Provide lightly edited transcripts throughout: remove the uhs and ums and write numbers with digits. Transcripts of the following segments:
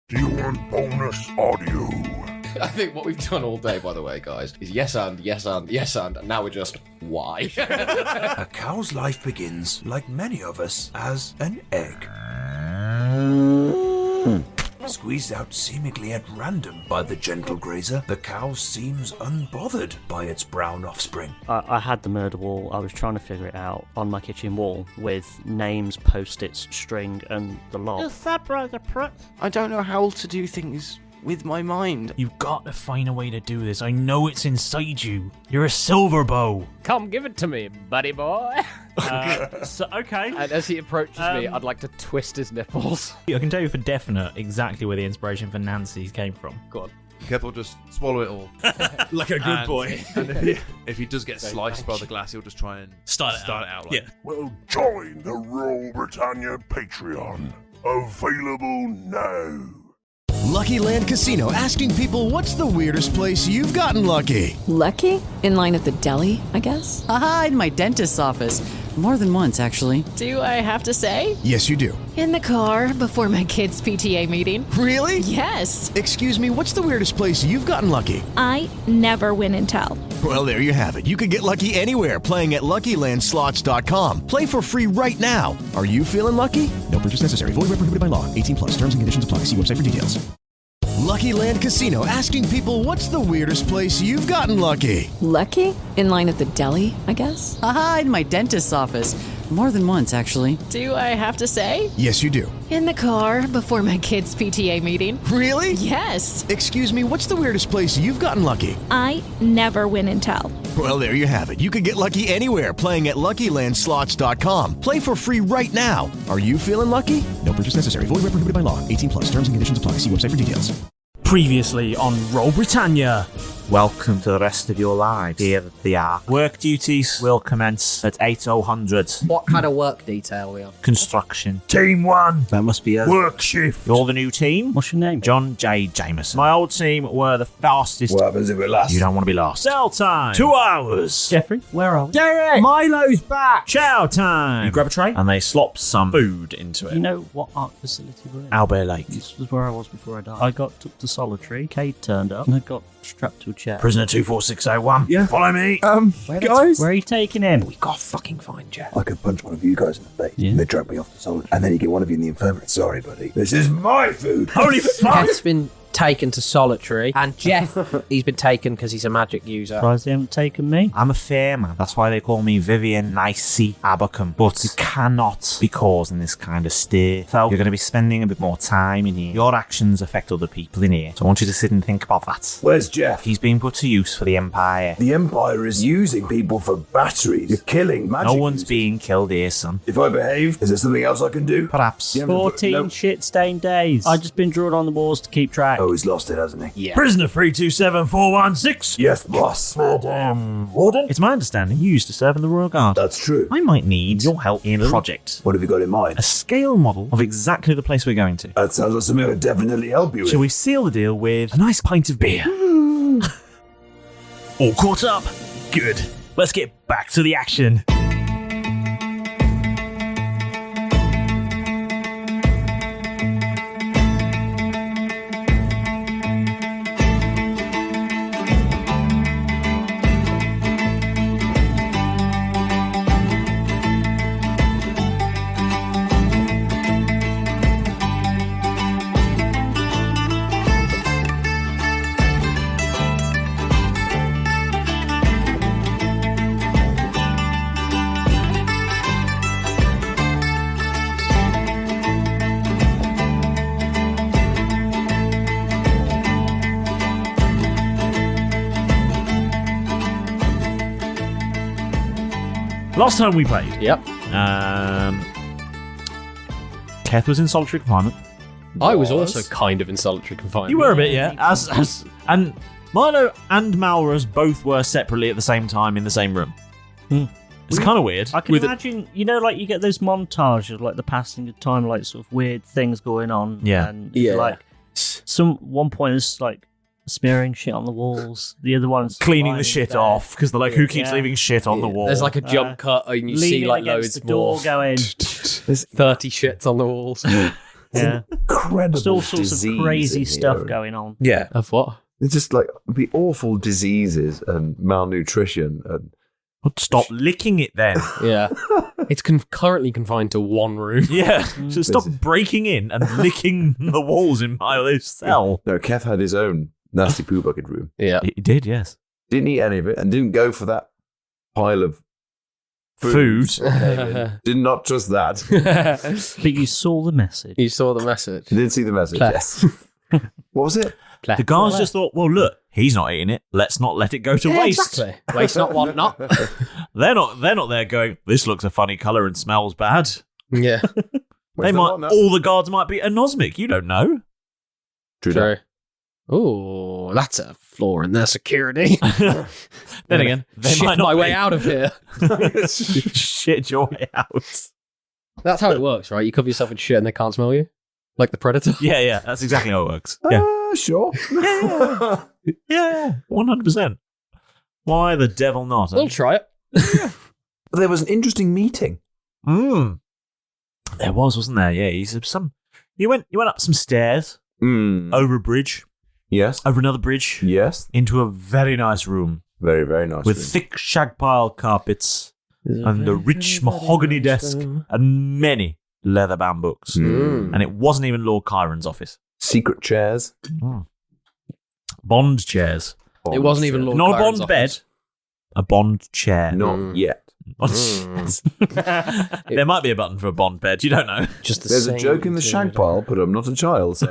Do you want bonus audio? I think what we've done all day, by the way, guys, is yes and, and now we're just, why? A cow's life begins, like many of us, as an egg. Squeezed out seemingly at random by the gentle grazer, the cow seems unbothered by its brown offspring. I had the murder wall. I was trying to figure it out on my kitchen wall with names, post-its, string, and the lot. Is that brother prick? I don't know how to do things with my mind. You've got to find a way to do this. I know it's inside you. You're a silver bow. Come give it to me, buddy boy. Okay. And as he approaches me, I'd like to twist his nipples. I can tell you for definite exactly where the inspiration for Nancy came from. Go on. Careful, just swallow it all. Like a good boy. And if he does get sliced by the glass, he'll just try and start it out. Like, Well, join the Royal Britannia Patreon. Available now. Lucky Land Casino, asking people, what's the weirdest place you've gotten lucky? Lucky? In line at the deli, I guess? Aha, in my dentist's office. More than once, actually. Do I have to say? Yes, you do. In the car before my kids' PTA meeting. Really? Yes. Excuse me, what's the weirdest place you've gotten lucky? I never win and tell. Well, there you have it. You can get lucky anywhere, playing at LuckyLandSlots.com. Play for free right now. Are you feeling lucky? No purchase necessary. Void where prohibited by law. 18+. Terms and conditions apply. See website for details. Lucky Land Casino, asking people, what's the weirdest place you've gotten lucky? Lucky? In line at the deli, I guess? Aha, in my dentist's office. More than once, actually. Do I have to say? Yes, you do. In the car before my kids' PTA meeting. Really? Yes. Excuse me, what's the weirdest place you've gotten lucky? I never win and tell. Well, there you have it. You can get lucky anywhere, playing at LuckyLandSlots.com. Play for free right now. Are you feeling lucky? No purchase necessary. Void where prohibited by law. 18+. Terms and conditions apply. See website for details. Previously on Roll Britannia. Welcome to the rest of your lives here at the Ark. Work duties will commence at 8:00. What kind of work detail are we on? Construction. Team 1. That must be us. Work shift. You're the new team. What's your name? John J. Jameson. My old team were the fastest. What happens if we're last? You don't want to be lost. Cell time. 2 hours. Jeffrey, where are we? Derek. Milo's back. Chow time. You grab a tray? And they slop some food into it. You know what art facility we're in? Owlbear Lake. This was where I was before I died. I got took to solitary. Cade turned up, and I got strapped to a chair. Prisoner 24601. Yeah. Follow me. Guys, where are you taking him? We gotta fucking find Jeff. I could punch one of you guys in the face. Yeah. And they drag me off to solid. And then you get one of you in the infirmary. Sorry, buddy. This is my food. Holy fuck! Jeff's been taken to solitary, and Jeff, he's been taken because he's a magic user. Surprised they haven't taken me. I'm a fair man. That's why they call me Vivian Nicey Abacum. But you cannot be causing this kind of stir. So you're going to be spending a bit more time in here. Your actions affect other people in here. So I want you to sit and think about that. Where's Jeff? He's being put to use for the Empire. The Empire is using people for batteries. You're killing magic No one's users. being killed here, son. If I behave, is there something else I can do? Perhaps. You haven't put- 14 no. shit-stained days. I just been drawn on the walls to keep track. Oh, he's lost it, hasn't he? Yeah. Prisoner 327416. Yes, boss. Madam Warden. It's my understanding you used to serve in the Royal Guard. That's true. I might need your help in a project. What have you got in mind? A scale model of exactly the place we're going to. That sounds like something I would definitely help you with. Shall we seal the deal with a nice pint of beer? All caught up. Good. Let's get back to the action. Last time we played, Yep. Keth was in solitary confinement. I was also kind of in solitary confinement. you were a bit, yeah. And Milo and Malrus both were separately at the same time in the same room. It's kind of weird. I can imagine, you know, like you get those montages, like the passing of time, like sort of weird things going on. Yeah. And Yeah. like one point is like smearing shit on the walls. The other one's Cleaning the shit off because they're like, who keeps Yeah. leaving shit on the wall? There's like a jump cut, and you see leaning like against loads the door more. going. There's 30 shits on the walls. Yeah. Incredible. There's all sorts of disease crazy in stuff here. going on. Yeah. Of what? It's just like the awful diseases and malnutrition and. Stop licking it then. Yeah. It's currently confined to one room. Yeah. So stop breaking in and licking the walls in my cell. No, Kev had his own nasty poo bucket room. Yeah. He did, yes. Didn't eat any of it and didn't go for that pile of food. Did not trust that. But you saw the message. You saw the message. I did see the message, yes. What was it? The guards just thought, well, look, he's not eating it. Let's not let it go to waste. Exactly. Waste not, want not. They're not there going, this looks a funny colour and smells bad. Yeah. All the guards might be anosmic. You don't know. True. Oh, that's a flaw in their security. Then again, they shit might not my be. way out of here. Shit your way out. That's how it works, right? You cover yourself in shit and they can't smell you, like the predator. Yeah, that's exactly how it works. Yeah, sure. Yeah, 100%. Why the devil not? We'll try it. There was an interesting meeting. There wasn't there? Yeah, You went up some stairs, over a bridge. Yes. Over another bridge. Yes. Into a very nice room. Very, very nice with room. thick shag pile carpets and a rich mahogany desk and many leather-bound books. And it wasn't even Lord Chiron's office. Secret chairs. Bond chairs. It wasn't even Lord Not Chiron's a bond bed. A bond chair. Not yet. There might be a button for a bond bed. You don't know. There's a joke in the shag pile, but I'm not a child. So.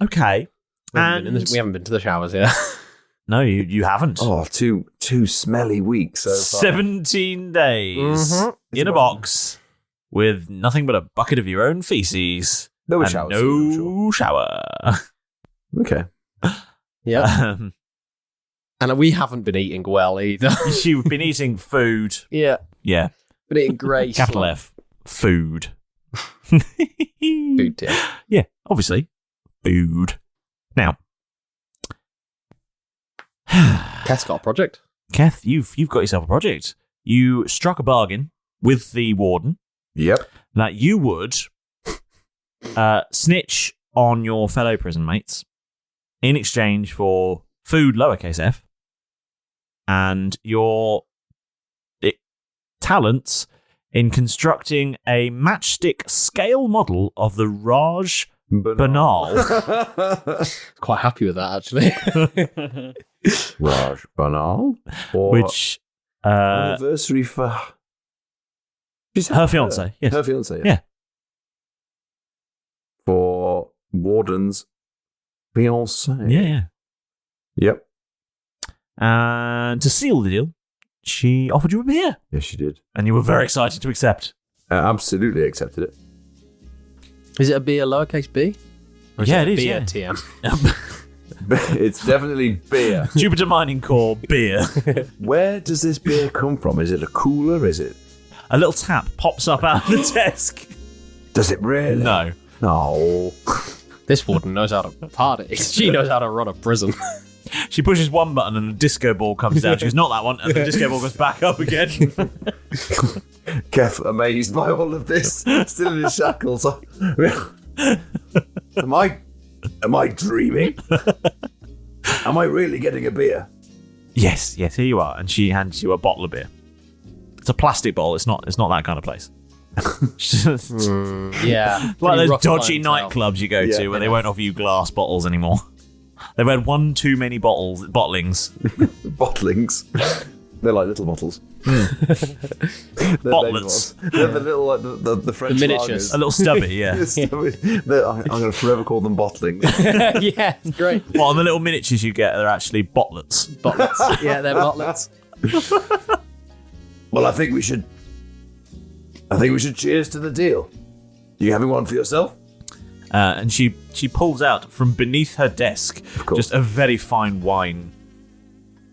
Okay. We haven't been to the showers yet. No, you haven't. Oh, two smelly weeks so far. 17 days in a box with nothing but a bucket of your own feces. No and shower. No shower. Okay. Yeah. And we haven't been eating well either. You've been eating food. Yeah. Yeah. Been eating grace. Capital F. Food. Food, yeah. Yeah, obviously. Food. Now. Kath's got a project. Kath, you've got yourself a project. You struck a bargain with the warden. Yep. That you would snitch on your fellow prison mates in exchange for food, lowercase f, and your talents in constructing a matchstick scale model of the Raj Banal. Quite happy with that, actually. Raj Banal? Which anniversary for her fiancé. Yes. Her fiancé, yeah. For Warden's fiancé. Yeah. Yep. And to seal the deal, she offered you a beer. Yes, she did. And you were very excited to accept. Absolutely accepted it. Is it a beer lowercase b? Or Yeah, it is. Beer Yeah. TM. It's definitely beer. Jupiter Mining Core beer. Where does this beer come from? Is it a cooler? Is it? A little tap pops up out of the desk. Does it really? No. No. This warden knows how to party. She knows how to run a prison. She pushes one button and a disco ball comes down. She goes, not that one. And the disco ball goes back up again. Kev, amazed by all of this, still in his shackles. Am I dreaming? Am I really getting a beer? Yes, here you are. And she hands you a bottle of beer. It's a plastic bottle. It's not that kind of place. Yeah. Like those rough dodgy clientele. nightclubs you go to where they won't offer you glass bottles anymore. They've had one too many bottlings. Bottlings? They're like little bottles. Bottlets. They're the little, like, the French The miniatures. lagers. A little stubby, yeah. I'm going to forever call them bottlings. Yeah, it's great. Well, the little miniatures you get are actually bottlets. Botlets. Yeah, they're botlets. Well, I think we should cheers to the deal. You having one for yourself? And she pulls out from beneath her desk just a very fine wine.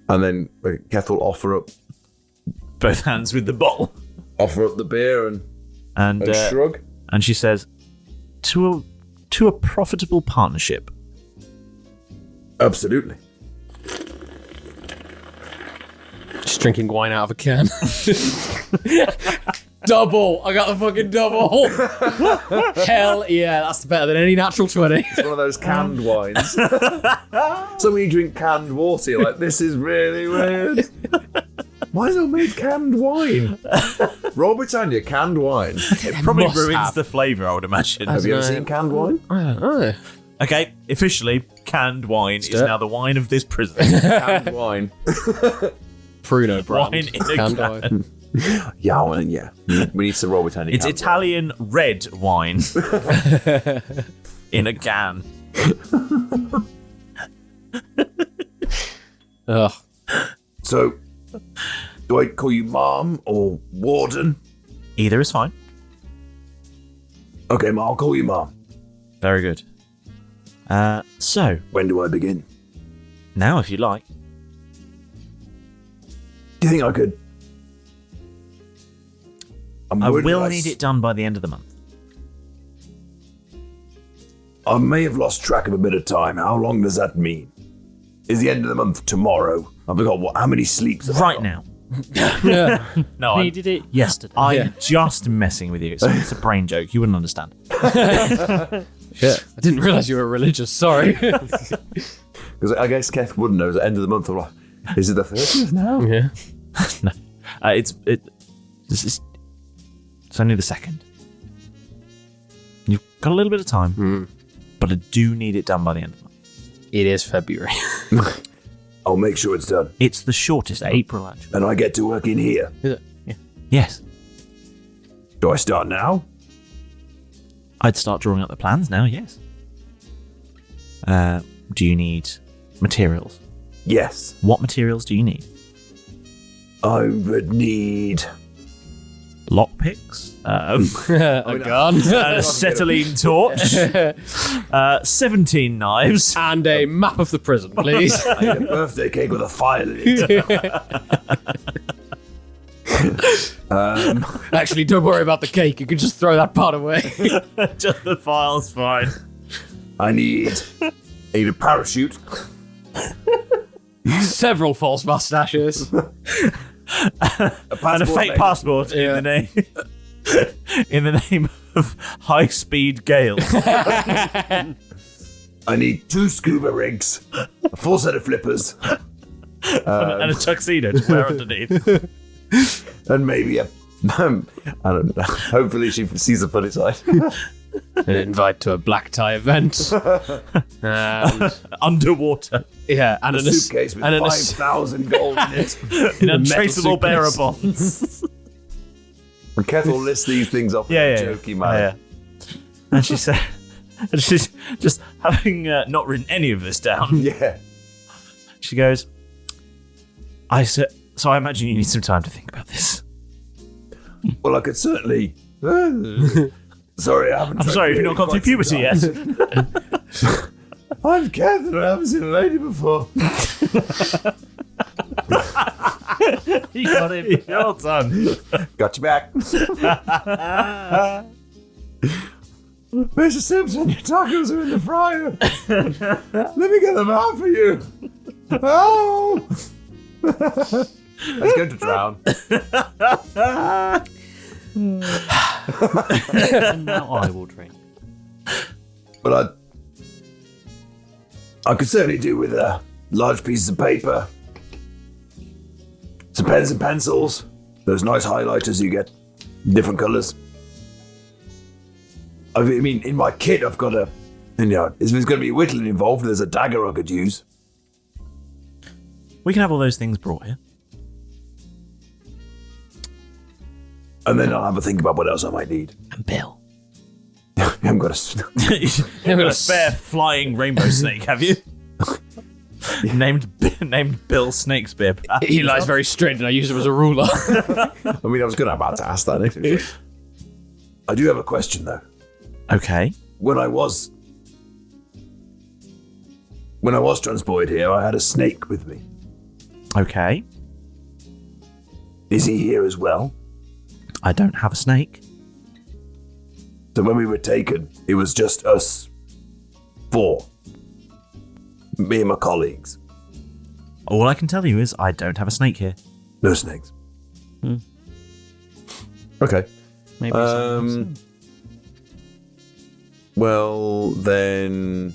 And then Kath will offer up both hands with the bottle. Offer up the beer and shrug. And she says, to a profitable partnership. Absolutely. Just drinking wine out of a can. Double. I got the fucking double. Hell yeah, that's better than any natural 20. It's one of those canned wines. So when you drink canned water, you're like, this is really weird. Why is it made canned wine? Royal Britannia, canned wine. It probably ruins the flavour, I would imagine. Have you ever seen canned wine? I don't know. Okay, officially, canned wine is now the wine of this prison. Canned wine. Pruno brand. Wine in a Canned can. Yeah, well, yeah. We need some Royal Britannia. It's Italian red wine in a can. Ugh. So, do I call you Mom or Warden? Either is fine. Okay, Mom, I'll call you Mom. Very good. So, when do I begin? Now, if you like. Do you think I could? I will need it done by the end of the month. I may have lost track of a bit of time. How long does that mean? Is the end of the month tomorrow? I forgot how many sleeps. Right now. No, He did it yesterday. I'm just messing with you. It's a brain joke. You wouldn't understand. Shit. I didn't realise you were religious. Sorry. Because I guess Kev wouldn't know. At the end of the month, I'm like, is it the 30th now? Yeah. No. It's only the 2nd. You've got a little bit of time, but I do need it done by the end of the month. It is February. I'll make sure it's done. It's the shortest April, actually. And I get to work in here. Is it? Yeah. Yes. Do I start now? I'd start drawing up the plans now, yes. Do you need materials? Yes. What materials do you need? I would need lockpicks, a gun, an acetylene torch, 17 knives, and a map of the prison, please. I need a birthday cake with a file in it. Actually, don't worry about the cake. You can just throw that part away. Just the file's fine. I need a parachute. Several false mustaches. And a fake passport in the name of High Speed Gale. I need 2 scuba rigs, a full set of flippers, and a tuxedo to wear underneath. And maybe I don't know. Hopefully she sees the funny side. An invite to a black tie event. And underwater. Yeah, and a suitcase with 5,000 gold in it. In untraceable bearer bonds. And Kev will list these things off in a jokey manner. And she said, and she's just having not written any of this down. Yeah. She goes, so I imagine you need some time to think about this. Well, I could certainly. Sorry, I haven't. I'm sorry if you've not gone through puberty yet. I'm Kev and I haven't seen a lady before. You got him. Well done. Got you back. Mr. Simpson, your tacos are in the fryer. Let me get them out for you. Oh! Let's go to drown. And now I will drink. But I could certainly do with large pieces of paper, some pens and pencils, those nice highlighters you get, different colours. I mean, in my kit, I've got if there's going to be whittling involved, there's a dagger I could use. We can have all those things brought here. And then I'll have a think about what else I might need. And Bill. You haven't got a spare flying rainbow snake, have you? named Bill Snakesbib. He lies very straight, and I use him as a ruler. I mean, I was about to ask that next. I do have a question, though. Okay. When I was transported here, I had a snake with me. Okay. Is he here as well? I don't have a snake. So when we were taken, it was just us 4. Me and my colleagues. All I can tell you is I don't have a snake here. No snakes. Okay. Maybe someone else. Well, then.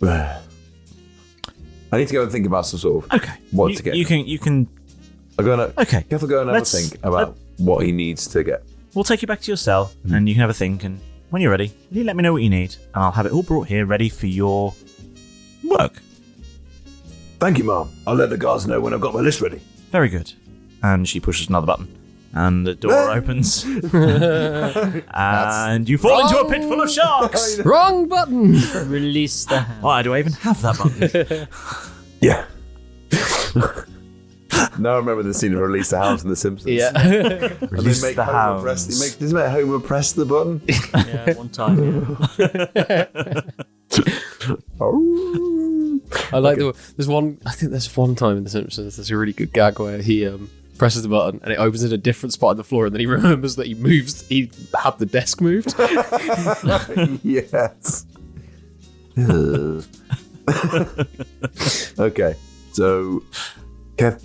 I need to go and think about some sort of what to get. You can. I'm gonna. Okay. Careful, go and have a think about what he needs to get. We'll take you back to your cell, and you can have a think. And when you're ready, you let me know what you need, and I'll have it all brought here, ready for your work. Thank you, Mom. I'll let the guards know when I've got my list ready. Very good. And she pushes another button, and the door opens, and you fall into a pit full of sharks. Wrong button. Release the hand. Why do I even have that button? Yeah. Now I remember the scene of Release the Hounds in The Simpsons. Yeah. Release the Hounds. Does Homer press the button? Yeah, one time. I like there's one. I think there's one time in The Simpsons. There's a really good gag where he presses the button and it opens in a different spot on the floor, and then he remembers that he had the desk moved. Yes. Okay, so Kev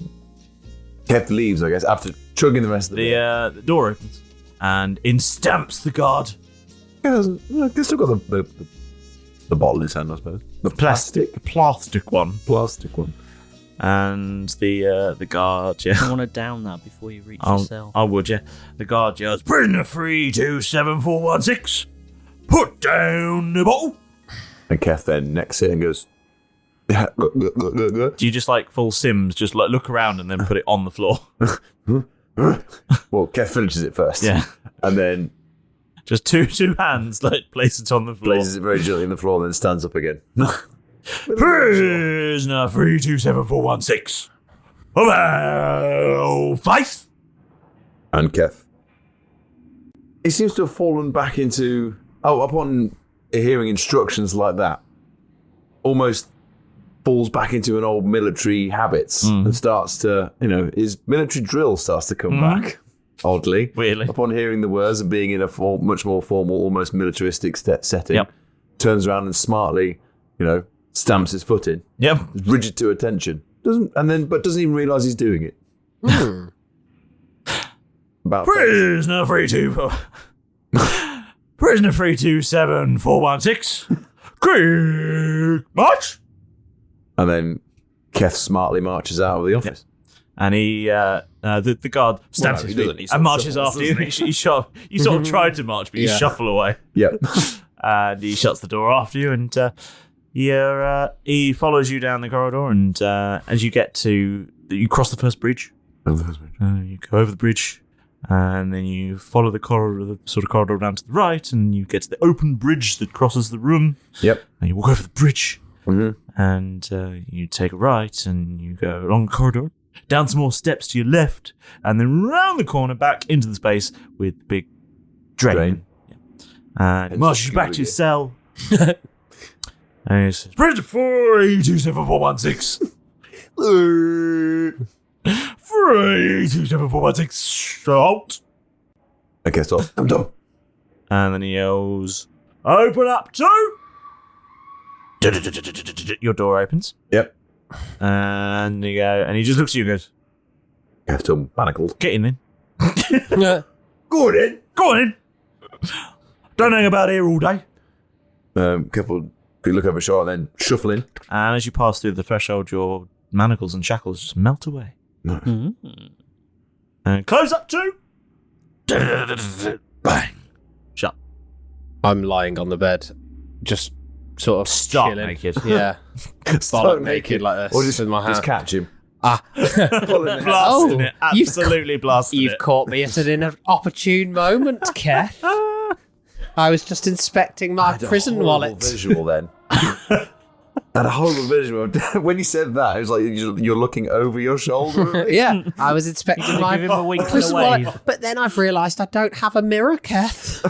leaves, I guess, after chugging the rest of the The door opens, and in stamps the guard. He's still got the bottle in his hand, I suppose. The plastic one. Plastic one. And the guard, yeah. I want to down that before you reach your cell. I would, yeah. The guard yells, "Prisoner 327416, put down the bottle." And Kev then necks it and goes, yeah. Do you just like full Sims, just like look around and then put it on the floor? Well, Kev finishes it first. Yeah. And then just two hands, like, place it on the floor. Places it very gently on the floor and then stands up again. Prisoner 327416, about face. And Kev. He seems to have fallen back into... upon hearing instructions like that, almost falls back into an old military habits and starts to, his military drill starts to come back. Oddly. Weirdly. Upon hearing the words and being in a much more formal, almost militaristic setting, turns around and smartly, stamps his foot in. Yep. Rigid to attention. Doesn't even realise he's doing it. About Prisoner 327416, quick march. And then Keth smartly marches out of the office. And he, the guard stamps his feet and marches after you. You sort of tried to march, but you shuffle away. Yeah. And he shuts the door after you, and he follows you down the corridor. And as you get you cross the first bridge. You go over the bridge, and then you follow the corridor down to the right, and you get to the open bridge that crosses the room. Yep. And you walk over the bridge, mm-hmm. and you take a right, and you go along the corridor, down some more steps to your left, and then round the corner back into the space with the big drain. Yeah. And he marches you back to your cell. And he says, "Prisoner 327416. 327416. Halt." I guess so. I'm done. And then he yells, "Open up to." Your door opens. Yep. And you go, and he just looks at you and goes, "Yeah, still manacled. Get in then." Go on in. Go on in. Don't hang about here all day. Careful. You look over shore and then shuffle in. And as you pass through the threshold, your manacles and shackles just melt away. Mm-hmm. And close up to. Bang. Shut. I'm lying on the bed, just sort of stark chilling. naked. Yeah. Stark naked like this. Or just in my hand. Just catch him. Blasting it. Absolutely blasting it. You've caught me at an inopportune moment, Keth. I was just inspecting my prison wallet. Visual then. And a horrible visual. When you said that, it was like you're looking over your shoulder. Yeah, I was inspecting my Give him a wink and a prison wave. wallet. But then I've realised I don't have a mirror, Keth.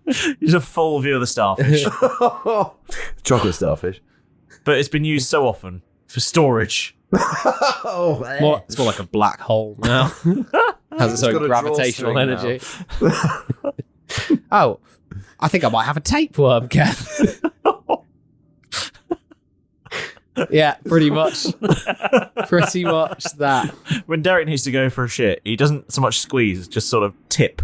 It's a full view of the starfish. Chocolate starfish. But it's been used so often for storage. It's more like a black hole now. Has its own gravitational energy. Oh, I think I might have a tapeworm, Kev. Yeah, pretty much. Pretty much that. When Derek needs to go for a shit, he doesn't so much squeeze, just sort of tip.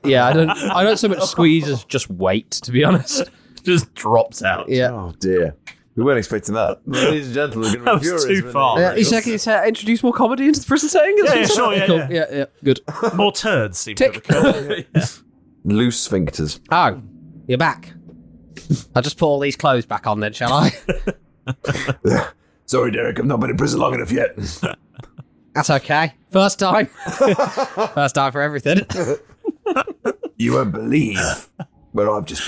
Yeah, I don't so much squeeze as just wait, to be honest. Just drops out. Yeah. Oh dear. We weren't expecting that. Ladies and gentlemen, we're going to be That was furious. too far. You said introduce more comedy into the prison setting? Yeah, sure, yeah, Cool. yeah. Yeah, good. More turds seem Tick. to have Loose sphincters. Oh, you're back. I'll just put all these clothes back on then, shall I? Sorry, Derek, I've not been in prison long enough yet. That's okay. First time. First time for everything. You won't believe where I've just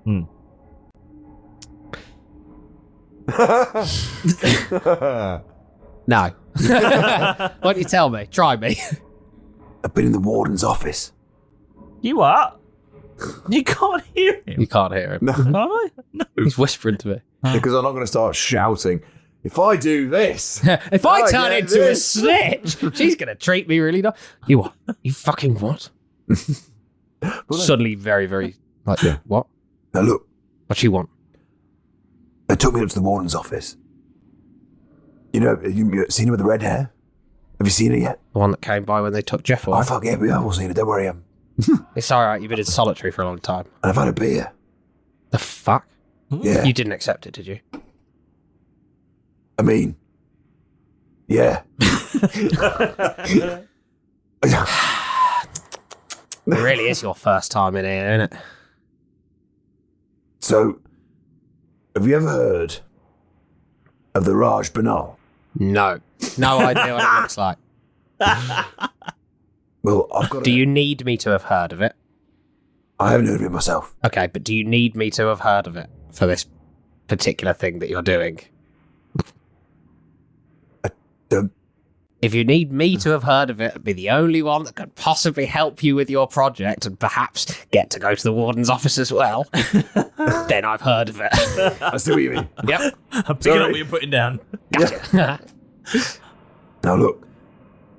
been. No. Why don't you tell me? Try me. I've been in the warden's office. You are? You can't hear him. You can't hear him. No. Can't I? No. He's whispering to me. Because I'm not going to start shouting, if I do this. If I turn into a snitch, she's going to treat me really nice. You what? You fucking what? Suddenly very, very, like, what? Now look. What you want? They took me up to the warden's office. You know, you seen her with the red hair? Have you seen her yet? The one that came by when they took Jeff away? Oh, fuck yeah, I've all seen her. Don't worry, It's alright, you've been in solitary for a long time. And I've had a beer. The fuck? Yeah. You didn't accept it, did you? I mean, yeah. It really is your first time in here, isn't it? So, have you ever heard of the Raj Banal? No. No idea what it looks like. Well, I've got. Do you need me to have heard of it? I haven't heard of it myself. Okay, but do you need me to have heard of it for this particular thing that you're doing? If you need me to have heard of it, it'd be the only one that could possibly help you with your project and perhaps get to go to the warden's office as well. Then I've heard of it. I see what you mean. Yep. I'm picking up what you're putting down. Gotcha. Now look,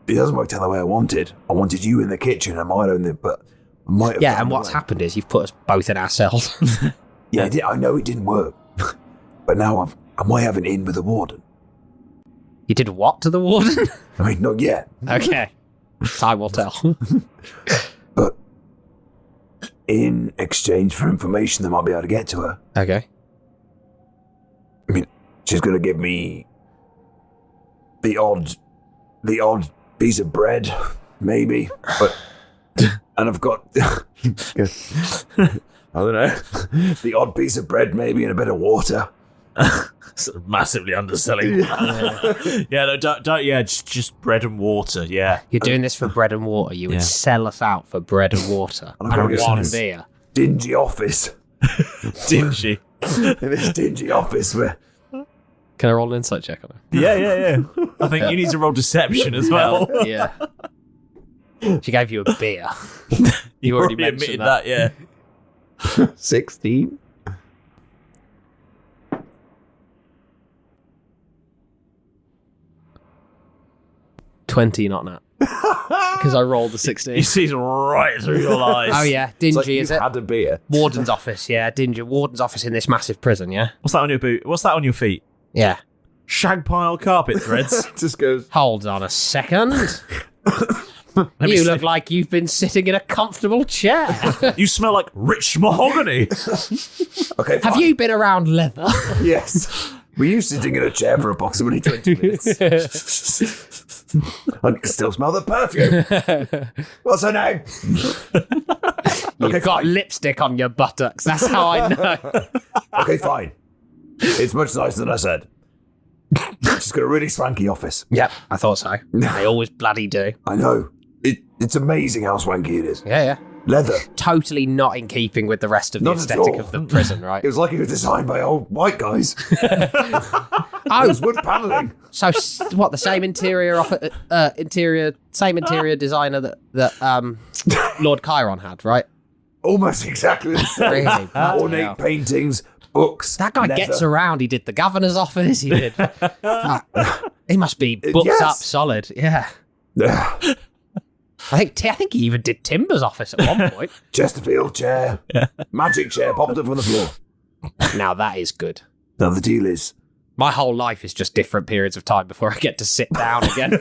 it doesn't work out the way I wanted. I wanted you in the kitchen and Milo in the, but I might have. Yeah, and what's happened is you've put us both in our cells. Yeah, I know it didn't work, but now I might have an in with the warden. You did what to the warden? I mean, not yet. Okay. Time will tell. But in exchange for information that might be able to get to her, Okay. I mean, she's going to give me the odd piece of bread, maybe. But and I've got I don't know, the odd piece of bread, maybe, and a bit of water. Sort of massively underselling. Yeah, no, don't. Yeah, just bread and water. Yeah, You're doing this for bread and water. You would sell us out for bread and water And I've got and to go one to this beer. dingy office. dingy. In this dingy office where. Can I roll an insight check on it? Yeah. I think you need to roll deception as well. Yeah. She gave you a beer. You already mentioned admitted that. Yeah. 16. 20, not nat. Because I rolled the 16. He sees right through your eyes. Oh yeah, dingy It's like is you've it? had a beer. Warden's office, yeah, dingy. Warden's office in this massive prison, yeah. What's that on your boot? What's that on your feet? Yeah. Shag pile carpet threads. Just goes. Hold on a second. You look like you've been sitting in a comfortable chair. You smell like rich mahogany. Okay. Have you been around leather? Yes. Were you sitting in a chair for approximately 20 minutes? I can still smell the perfume. What's her name? You've got lipstick on your buttocks. That's how I know. Okay, fine. It's much nicer than I said. She's got a really swanky office. Yep, I thought so. They always bloody do. I know. It's amazing how swanky it is. Yeah. Leather. Totally not in keeping with the rest of the Not at aesthetic all. of the prison, right? It was like it was designed by old white guys. Oh, There's wood paneling. So what? The same interior designer that Lord Chiron had, right? Almost exactly the same. Really? Bloody Ornate hell. paintings, books. That guy leather. gets around. He did the governor's office. He did. He must be booked Yes. up solid. Yeah. I think he even did Timber's office at one point. Chesterfield chair. Magic chair popped up from the floor. Now that is good. Now the deal is, My whole life is just different periods of time before I get to sit down again.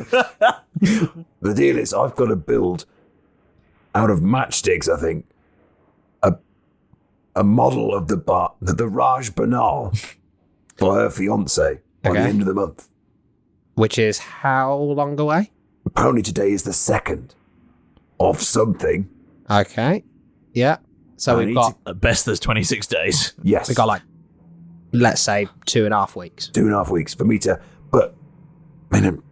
The deal is, I've got to build out of matchsticks, I think, a model of the Raj Banal for her fiance by the end of the month. Which is how long away? Apparently today is the 2nd of something. Okay. Yeah. So we've got... At best, there's 26 days. Yes. We've got, like, let's say 2.5 weeks. 2.5 weeks for me to... But, I mean...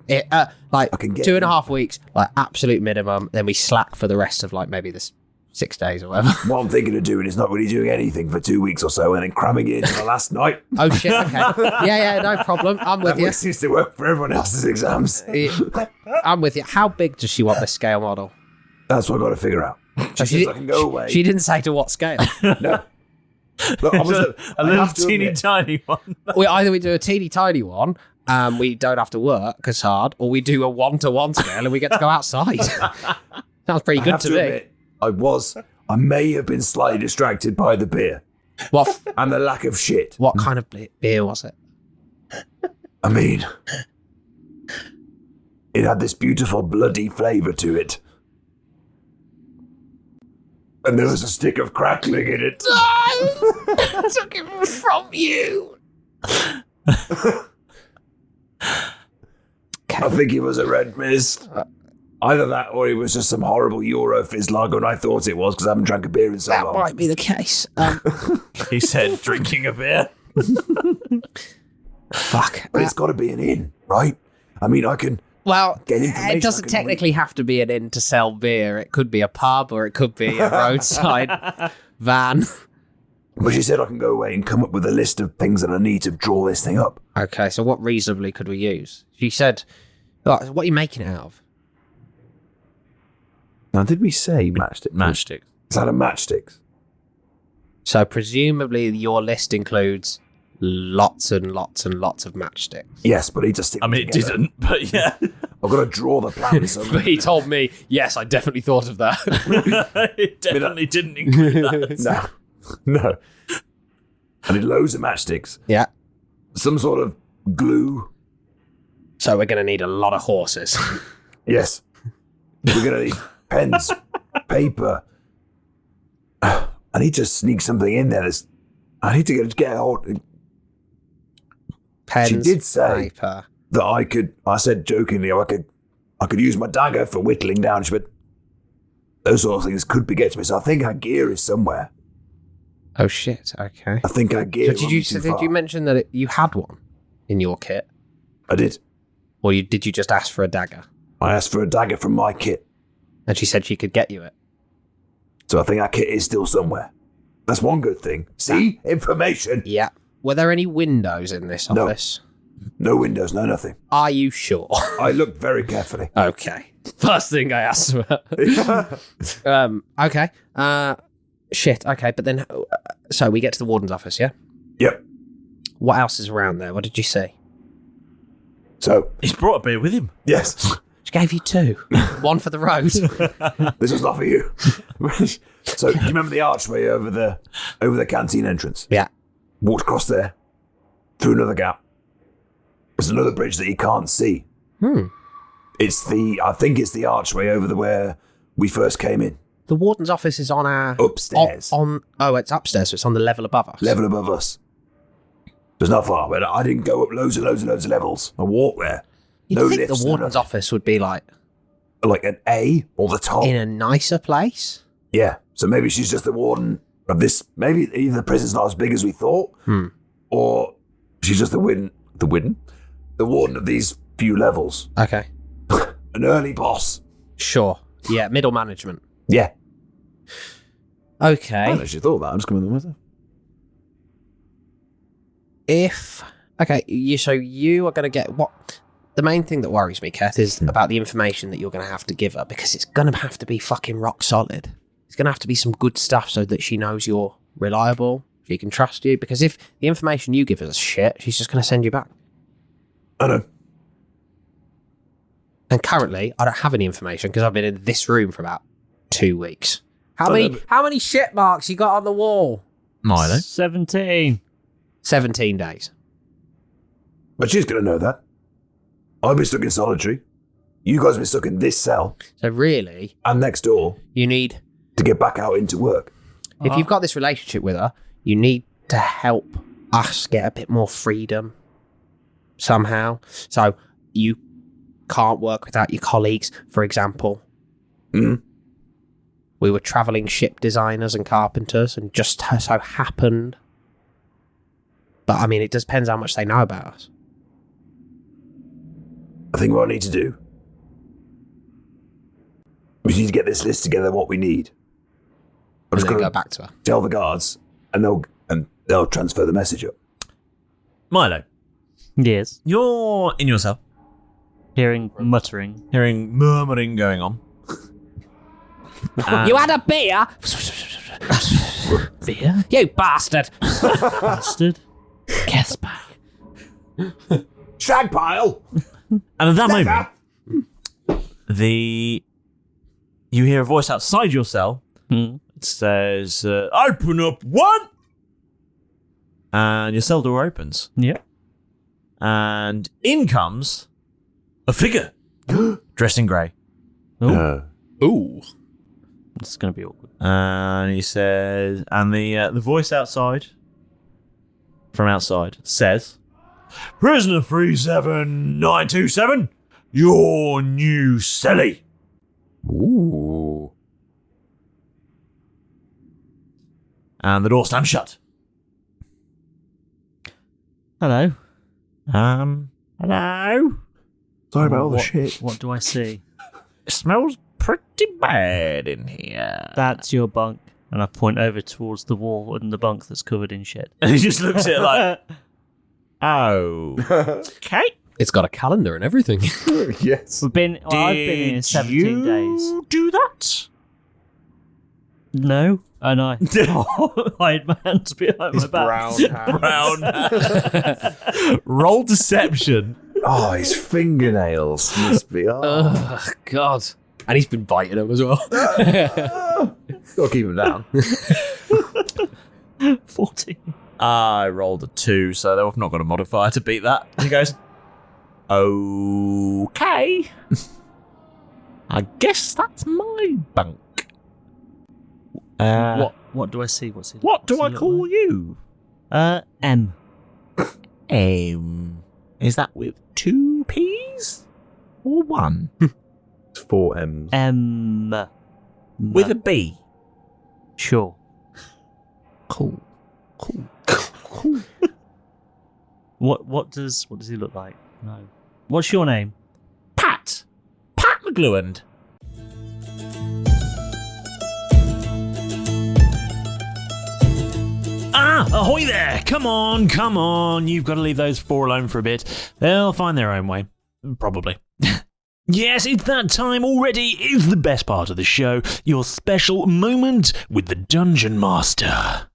like, I can get 2.5 weeks, like, absolute minimum. Then we slack for the rest of, like, maybe the 6 days or whatever. What I'm thinking of doing is not really doing anything for 2 weeks or so and then cramming it into the last night. Oh, shit, okay. Yeah, no problem. I'm with you. That seems to work for everyone else's exams. I'm with you. How big does she want this scale model? That's what I've got to figure out. She says I can go away. She didn't say to what scale. No. Look, a little teeny tiny one. Either we do a teeny tiny one, we don't have to work as hard, or we do a 1-to-1 scale and we get to go outside. Sounds pretty good to me. Admit, I may have been slightly distracted by the beer. What? And the lack of shit. What kind of beer was it? I mean, it had this beautiful bloody flavour to it. And there was a stick of crackling in it. I took it from you. I think it was a red mist. Either that or it was just some horrible Eurofizz lager, and I thought it was because I haven't drank a beer in so long. That might be the case. He said, drinking a beer. Fuck. But it's got to be an inn, right? I mean, I can... Well, get information. it doesn't technically have to be an inn to sell beer. It could be a pub or it could be a roadside van. But she said I can go away and come up with a list of things that I need to draw this thing up. Okay, so what reasonably could we use? She said, what are you making it out of? Now, did we say matchsticks? Matchsticks. Is that a matchsticks? So presumably your list includes lots and lots and lots of matchsticks. Yes, but he just... I mean, it didn't, but yeah. I've got to draw the plan. But he told me, yes, I definitely thought of that. It definitely didn't include that. No. I need loads of matchsticks. Yeah. Some sort of glue. So we're going to need a lot of horses. Yes. We're going to need pens, paper. I need to sneak something in there. I need to get a hold. Pens, she did say paper. That I said jokingly, I could use my dagger for whittling down. She went, those sort of things could be get to me. So I think our gear is somewhere. Oh shit! Okay. I think our gear. So did you mention that you had one in your kit? I did. Or did you just ask for a dagger? I asked for a dagger from my kit, and she said she could get you it. So I think our kit is still somewhere. That's one good thing. See? Information. Yeah. Were there any windows in this office? No windows, no nothing. Are you sure? I looked very carefully. Okay. First thing I asked for. Okay. Shit. Okay, but then... so we get to the warden's office, yeah? Yep. What else is around there? What did you see? So... He's brought a beer with him. Yes. She gave you 2. One for the road. This was not for you. So, do you remember the archway over the canteen entrance? Yeah. Walked across there, through another gap. There's another bridge that you can't see. I think it's the archway over where we first came in. The warden's office is on our... Upstairs. It's upstairs, so it's on the level above us. Level above us. It's not far, but I didn't go up loads of levels. I walked there. You'd think the warden's office would be like an A or the top. In a nicer place? Yeah. So maybe she's just the warden of this. Maybe either the prison's not as big as we thought, or she's just the warden of these few levels. Okay. An early boss. Sure. Yeah, middle management. Yeah. Okay. I don't actually thought that. I'm just coming with her. So you are going to get what? The main thing that worries me, Keth, is about the information that you're going to have to give her, because it's going to have to be fucking rock solid. It's going to have to be some good stuff so that she knows you're reliable, she can trust you, because if the information you give her is shit, she's just going to send you back. I know. And currently, I don't have any information because I've been in this room for about 2 weeks. How many shit marks you got on the wall? Milo. 17. 17 days. But she's going to know that. I'll be stuck in solitary. You guys will be stuck in this cell. So really... And next door. You need... To get back out into work. If you've got this relationship with her, you need to help us get a bit more freedom somehow. So you can't work without your colleagues, for example. Mm. We were travelling ship designers and carpenters and just so happened. But I mean, it just depends how much they know about us. I think what I need to do, we need to get this list together, what we need. I'm just going to go back to her. Tell the guards, and they'll transfer the message up. Milo. Yes. You're in your cell. Hearing muttering. Hearing murmuring going on. You had a beer? Beer? You bastard! Bastard. Guess back. Shag pile! And at that moment, you hear a voice outside your cell. It says, open up one! And your cell door opens. Yeah. And in comes a figure dressed in grey. Ooh. It's going to be awkward. And he says, and the voice from outside says, Prisoner 37927, your new cellie. Ooh. And the door slams shut. Hello. Hello. Sorry about all the shit. What do I see? It smells pretty bad in here. That's your bunk. And I point over towards the wall and the bunk that's covered in shit. And he just looks at it like, oh, okay. It's got a calendar and everything. Yes. I've been here 17 days. Do that? No. And I hide my hands behind my back. Brown Roll deception. Oh, his fingernails must be. Oh, God. And he's been biting them as well. Gotta keep him down. 14. I rolled a 2, so they've not got a modifier to beat that. And he goes, okay. I guess that's my bunk. What do I see? What's it? What do I call you? M. M. Is that with 2 P's? Or 1? It's 4 M's. M. With a B? Sure. Cool. What does he look like? No. What's your name? Pat McGluand. Ahoy there! Come on. You've got to leave those 4 alone for a bit. They'll find their own way. Probably. Yes, it's that time already. It's the best part of the show. Your special moment with the Dungeon Master.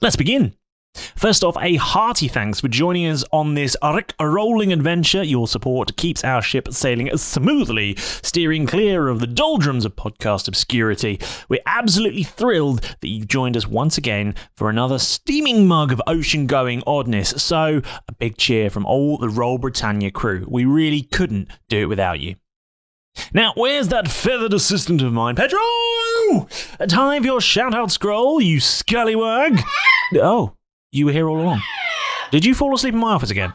Let's begin. First off, a hearty thanks for joining us on this rolling adventure. Your support keeps our ship sailing smoothly, steering clear of the doldrums of podcast obscurity. We're absolutely thrilled that you've joined us once again for another steaming mug of ocean-going oddness. So, a big cheer from all the Roll Britannia crew. We really couldn't do it without you. Now, where's that feathered assistant of mine? Pedro! Time for your shout-out scroll, you scallywag. Oh. You were here all along. Did you fall asleep in my office again?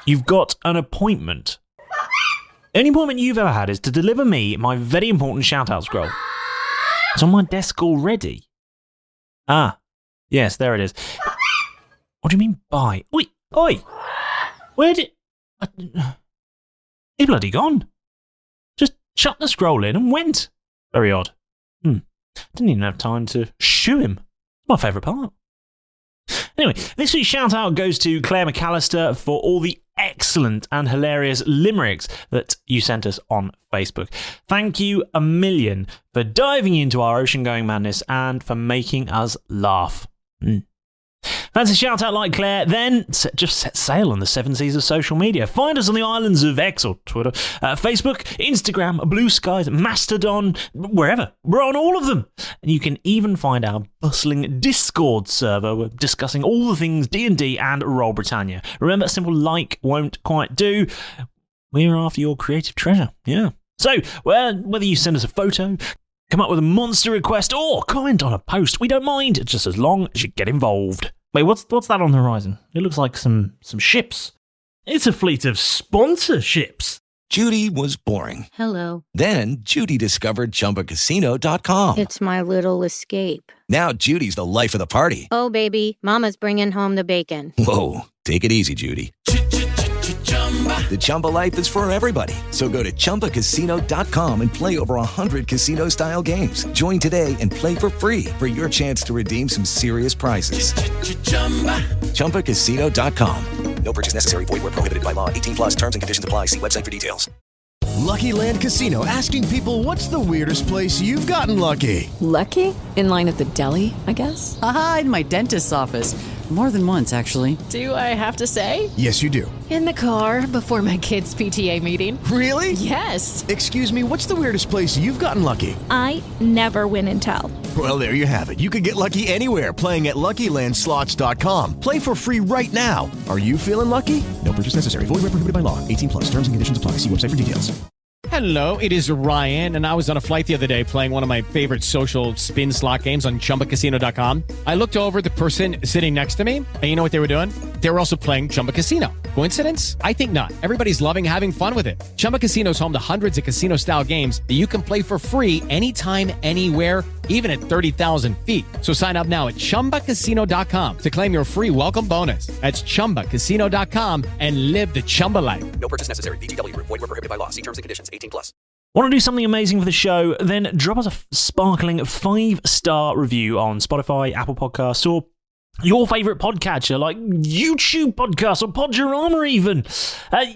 You've got an appointment. The only appointment you've ever had is to deliver me my very important shout-out scroll. It's on my desk already. Ah, yes, there it is. What do you mean by? Oi! Where did... He bloody gone. Just shut the scroll in and went. Very odd. Didn't even have time to shoo him. My favourite part. Anyway, this week's shout out goes to Claire McAllister for all the excellent and hilarious limericks that you sent us on Facebook. Thank you a million for diving into our ocean-going madness and for making us laugh. Fancy shout out like Claire? Then just set sail on the 7 seas of social media. Find us on the islands of X or Twitter, Facebook, Instagram, Blue Skies, Mastodon, wherever. We're on all of them. And you can even find our bustling Discord server. We're discussing all the things D&D and Roll Britannia. Remember, a simple like won't quite do. We're after your creative treasure. Yeah. So, whether you send us a photo, come up with a monster request, or comment on a post, we don't mind, just as long as you get involved. Wait, what's that on the horizon? It looks like some ships. It's a fleet of sponsorships. Judy was boring. Hello. Then Judy discovered ChumbaCasino.com. It's my little escape. Now Judy's the life of the party. Oh, baby, mama's bringing home the bacon. Whoa, take it easy, Judy. The Chumba life is for everybody. So go to ChumbaCasino.com and play over 100 casino-style games. Join today and play for free for your chance to redeem some serious prizes. ChumbaCasino.com. No purchase necessary. Void where prohibited by law. 18 plus terms and conditions apply. See website for details. Lucky Land Casino, asking people, what's the weirdest place you've gotten lucky? Lucky? In line at the deli, I guess? Aha, in my dentist's office. More than once, actually. Do I have to say? Yes, you do. In the car before my kids' PTA meeting. Really? Yes. Excuse me, what's the weirdest place you've gotten lucky? I never win and tell. Well, there you have it. You can get lucky anywhere, playing at LuckyLandSlots.com. Play for free right now. Are you feeling lucky? No purchase necessary. Void where prohibited by law. 18 plus. Terms and conditions apply. See website for details. Hello, it is Ryan, and I was on a flight the other day playing one of my favorite social spin slot games on ChumbaCasino.com. I looked over at the person sitting next to me, and you know what they were doing? They were also playing Chumba Casino. Coincidence? I think not. Everybody's loving having fun with it. Chumba Casino is home to hundreds of casino-style games that you can play for free anytime, anywhere, even at 30,000 feet. So sign up now at ChumbaCasino.com to claim your free welcome bonus. That's ChumbaCasino.com and live the Chumba life. No purchase necessary. VGW. Void where prohibited by law. See terms and conditions. 18 plus. Want to do something amazing for the show? Then drop us a sparkling 5-star review on Spotify, Apple Podcasts, or your favourite podcatcher like YouTube Podcasts or Podurama even.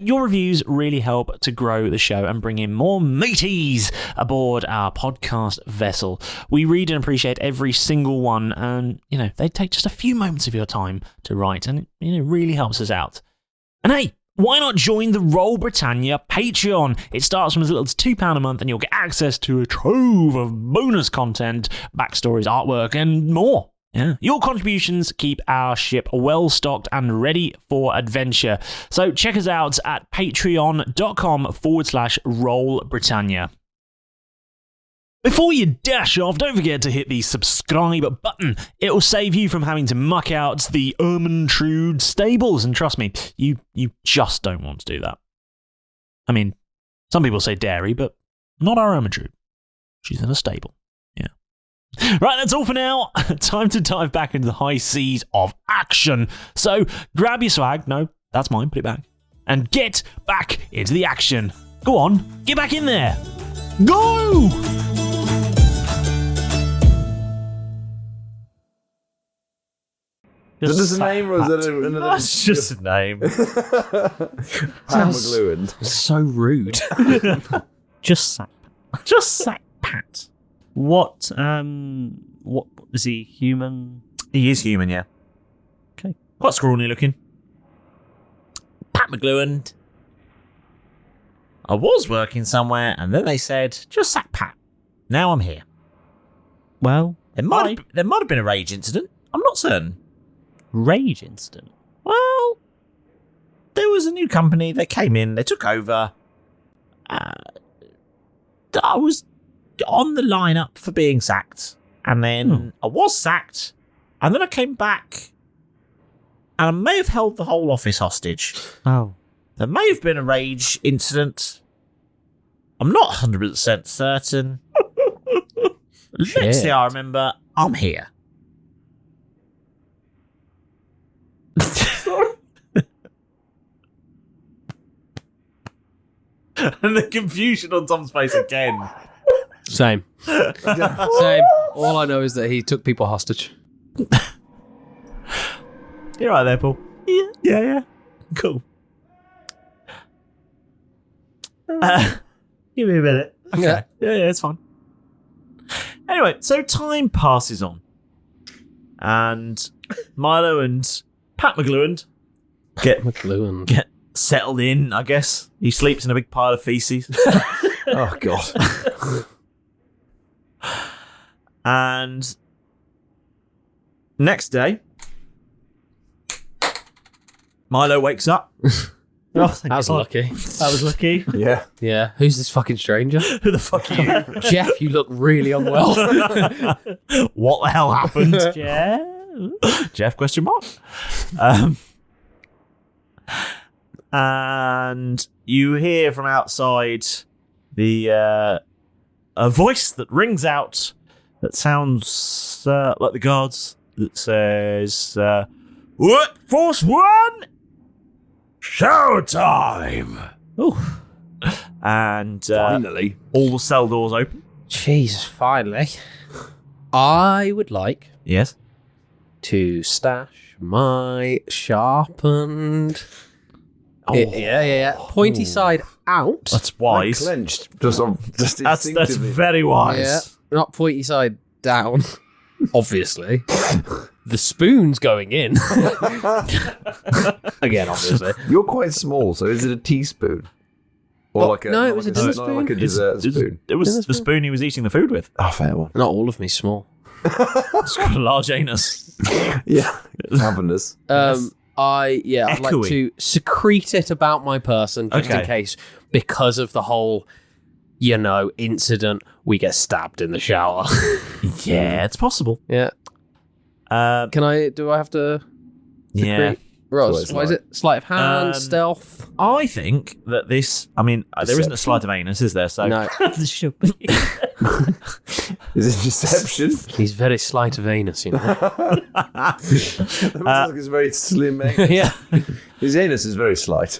Your reviews really help to grow the show and bring in more mateys aboard our podcast vessel. We read and appreciate every single one, and they take just a few moments of your time to write, and it really helps us out. And hey, why not join the Roll Britannia Patreon? It starts from as little as £2 a month, and you'll get access to a trove of bonus content, backstories, artwork, and more. Yeah. Your contributions keep our ship well stocked and ready for adventure. So check us out at patreon.com/Roll Britannia. Before you dash off, don't forget to hit the subscribe button. It'll save you from having to muck out the Ermintrude stables, and trust me, you just don't want to do that. I mean, some people say dairy, but not our Ermintrude. She's in a stable. Yeah. Right, that's all for now. Time to dive back into the high seas of action. So grab your swag. No, that's mine. Put it back. And get back into the action. Go on, get back in there. Go! Is this a name or is it another? That's just a name. Pat McLuhan. So rude. Just sack Pat. What is he, human? He is human, yeah. Okay. Quite scrawny looking. Pat McLuhan. I was working somewhere, and then they said, just sack Pat. Now I'm here. Well, there might have been a rage incident. I'm not certain. Rage incident? Well, there was a new company. They came in. They took over. I was on the lineup for being sacked. And then I was sacked. And then I came back. And I may have held the whole office hostage. Oh. There may have been a rage incident. I'm not 100% certain. Next thing I remember, I'm here. And the confusion on Tom's face again. Same. Same. All I know is that he took people hostage. You're right there, Paul. Yeah. Cool. Give me a minute. Okay. Yeah, it's fine. Anyway, so time passes on. And Milo and Pat McLuhan get settled in, I guess. He sleeps in a big pile of feces. Oh, God. And next day, Milo wakes up. That was lucky. That was lucky. Yeah. Yeah. Who's this fucking stranger? Who the fuck are you? Jeff, you look really unwell. What the hell happened? Jeff question mark. And you hear from outside a voice that rings out that sounds like the guards that says, Workforce 1, showtime! Oh. And finally, all the cell doors open. Jesus, finally. I would like Yes. to stash my sharpened... Oh. Yeah. Pointy side out. That's wise. Clenched. Just That's instinctively. very wise. Yeah, not pointy side down, obviously. The spoon's going in. Again, obviously. You're quite small, so is it a teaspoon? Or like a, no, it was a dinner not spoon. like a dessert spoon. It was the spoon he was eating the food with. Oh, fair one. Not all of me small. It's got a large anus. Yeah, cavernous. I'd like Echoey. to secrete it about my person just in Okay. case, because of the whole, incident, we get stabbed in the shower. Yeah, it's possible. Yeah. Do I have to? Yeah. Ross, what is it? Sleight of hand, stealth? I think that this. I mean, there isn't a sleight of anus, is there? So No. There should be. Is it deception? He's very sleight of anus, That looks like it's very slim anus. Yeah. His anus is very slight.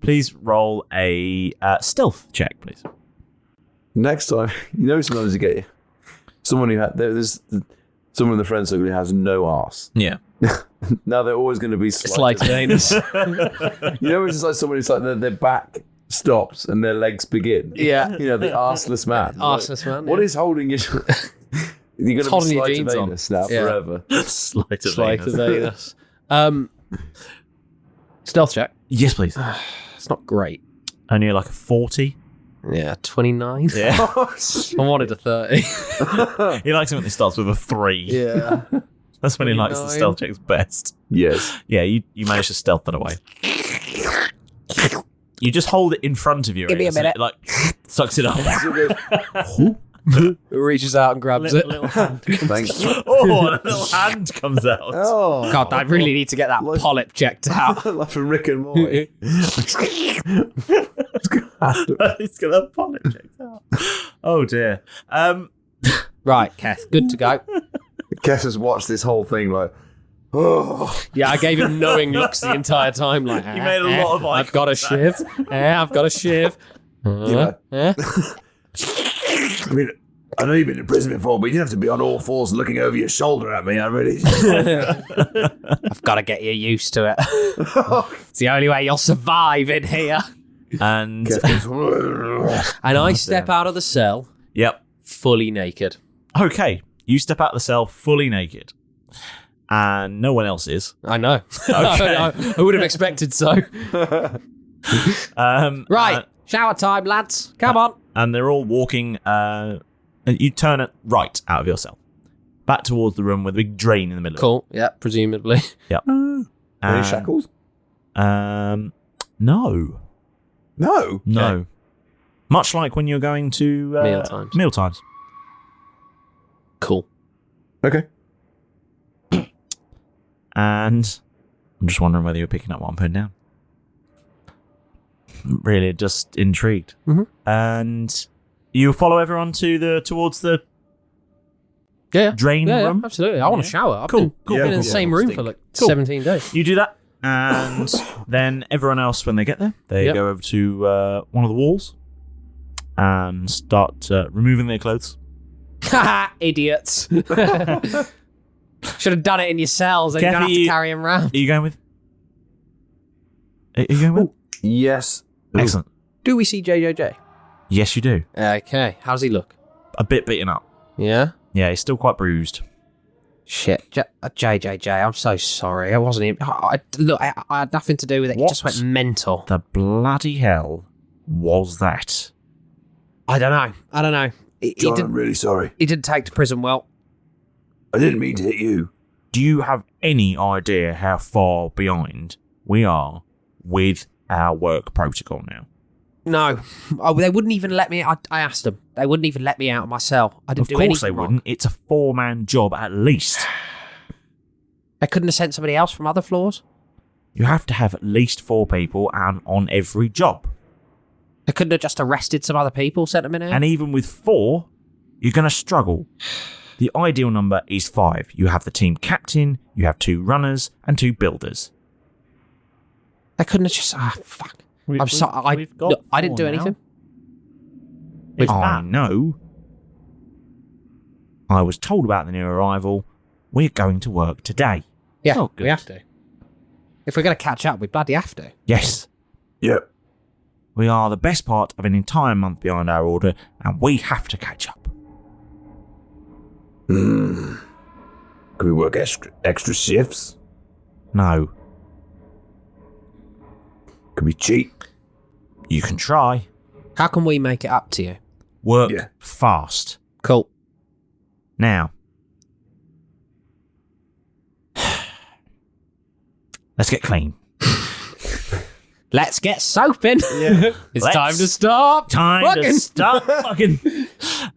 please roll a stealth check, please. Next time, sometimes you get someone who there's someone in the friend circle who has no arse. Yeah. Now they're always going to be Sleight of anus. It's just like someone who's like their back stops and their legs begin. Yeah. The arseless man. Arseless man, What yeah. is holding you? You're going to be holding your sleight jeans of on. anus now Yeah. forever. Sleight of Sleight anus. of anus. Stealth check. Yes, please. It's not great. Only like a 40. Yeah, 29. Yeah. I wanted a 30. He likes it when it starts with a 3. Yeah. That's when he likes the 29. stealth checks best. Yes. Yeah, you manage to stealth that away. You just hold it in front of you. Give me a minute. It, like, sucks it up. Reaches out and grabs it. Little hand. Thanks. Oh, and a little hand comes out. Oh, God, I really need to get that polyp checked out. like from Rick and Morty. He's got a polyp checked out. Oh dear. Right, Keth, good to go. Kev has watched this whole thing like, oh. Yeah, I gave him knowing looks the entire time. Like, You made a lot of eye I've got a shiv. I've got a shiv. I mean, I know you've been in prison before, but you didn't have to be on all fours looking over your shoulder at me. I really. I've got to get you used to it. It's the only way you'll survive in here. And And I step out of the cell yep. fully naked. Okay. You step out of the cell fully naked. And no one else is. I know. Okay. I would have expected so. Right, shower time, lads. Come on. And they're all walking. And you turn it right out of your cell. Back towards the room with a big drain in the middle. Cool. Yeah, presumably. Yep. Any shackles? No. No. No. Much like when you're going to Mealtimes. Mealtimes. Cool. Okay. And I'm just wondering whether you're picking up what I'm putting down. Really, just intrigued. Mhm. And you follow everyone towards the drain room. Yeah, absolutely. I want to shower. I've Cool, been in the same room for like 17 days. You do that, and then everyone else, when they get there, they Yep. go over to one of the walls and start removing their clothes. Haha, idiots. Should have done it in your cells and you Kev, don't have are to you- carry them around. Are you going with? Are you going with? Yes. Excellent. Do we see JJJ? Yes, you do. Okay. How does he look? A bit beaten up. Yeah? Yeah, he's still quite bruised. Shit, JJJ, I'm so sorry. I wasn't even... Look, I had nothing to do with it. It just went mental. The bloody hell was that? I don't know. John, I'm really sorry. He didn't take to prison well. I didn't mean to hit you. Do you have any idea how far behind we are with our work protocol now? No. They wouldn't even let me... I asked them. They wouldn't even let me out of my cell. I didn't do anything Of course they wouldn't. It's a 4-man job at least. They couldn't have sent somebody else from other floors? You have to have at least 4 people on every job. They couldn't have just arrested some other people, sent them in here? And even with 4, you're going to struggle. The ideal number is 5. You have the team captain, you have 2 runners, and 2 builders. They couldn't have just... fuck. I'm sorry. I didn't do anything. I know. I was told about the new arrival. We're going to work today. Yeah, we have to. If we're going to catch up, we bloody have to. Yes. Yep. We are the best part of an entire month behind our order, and we have to catch up. Can we work extra shifts? No. Can we cheat? You can try. How can we make it up to you? Work fast. Cool. Now. Let's get clean. Let's get soaping. Yeah. It's time to stop. Time to stop fucking.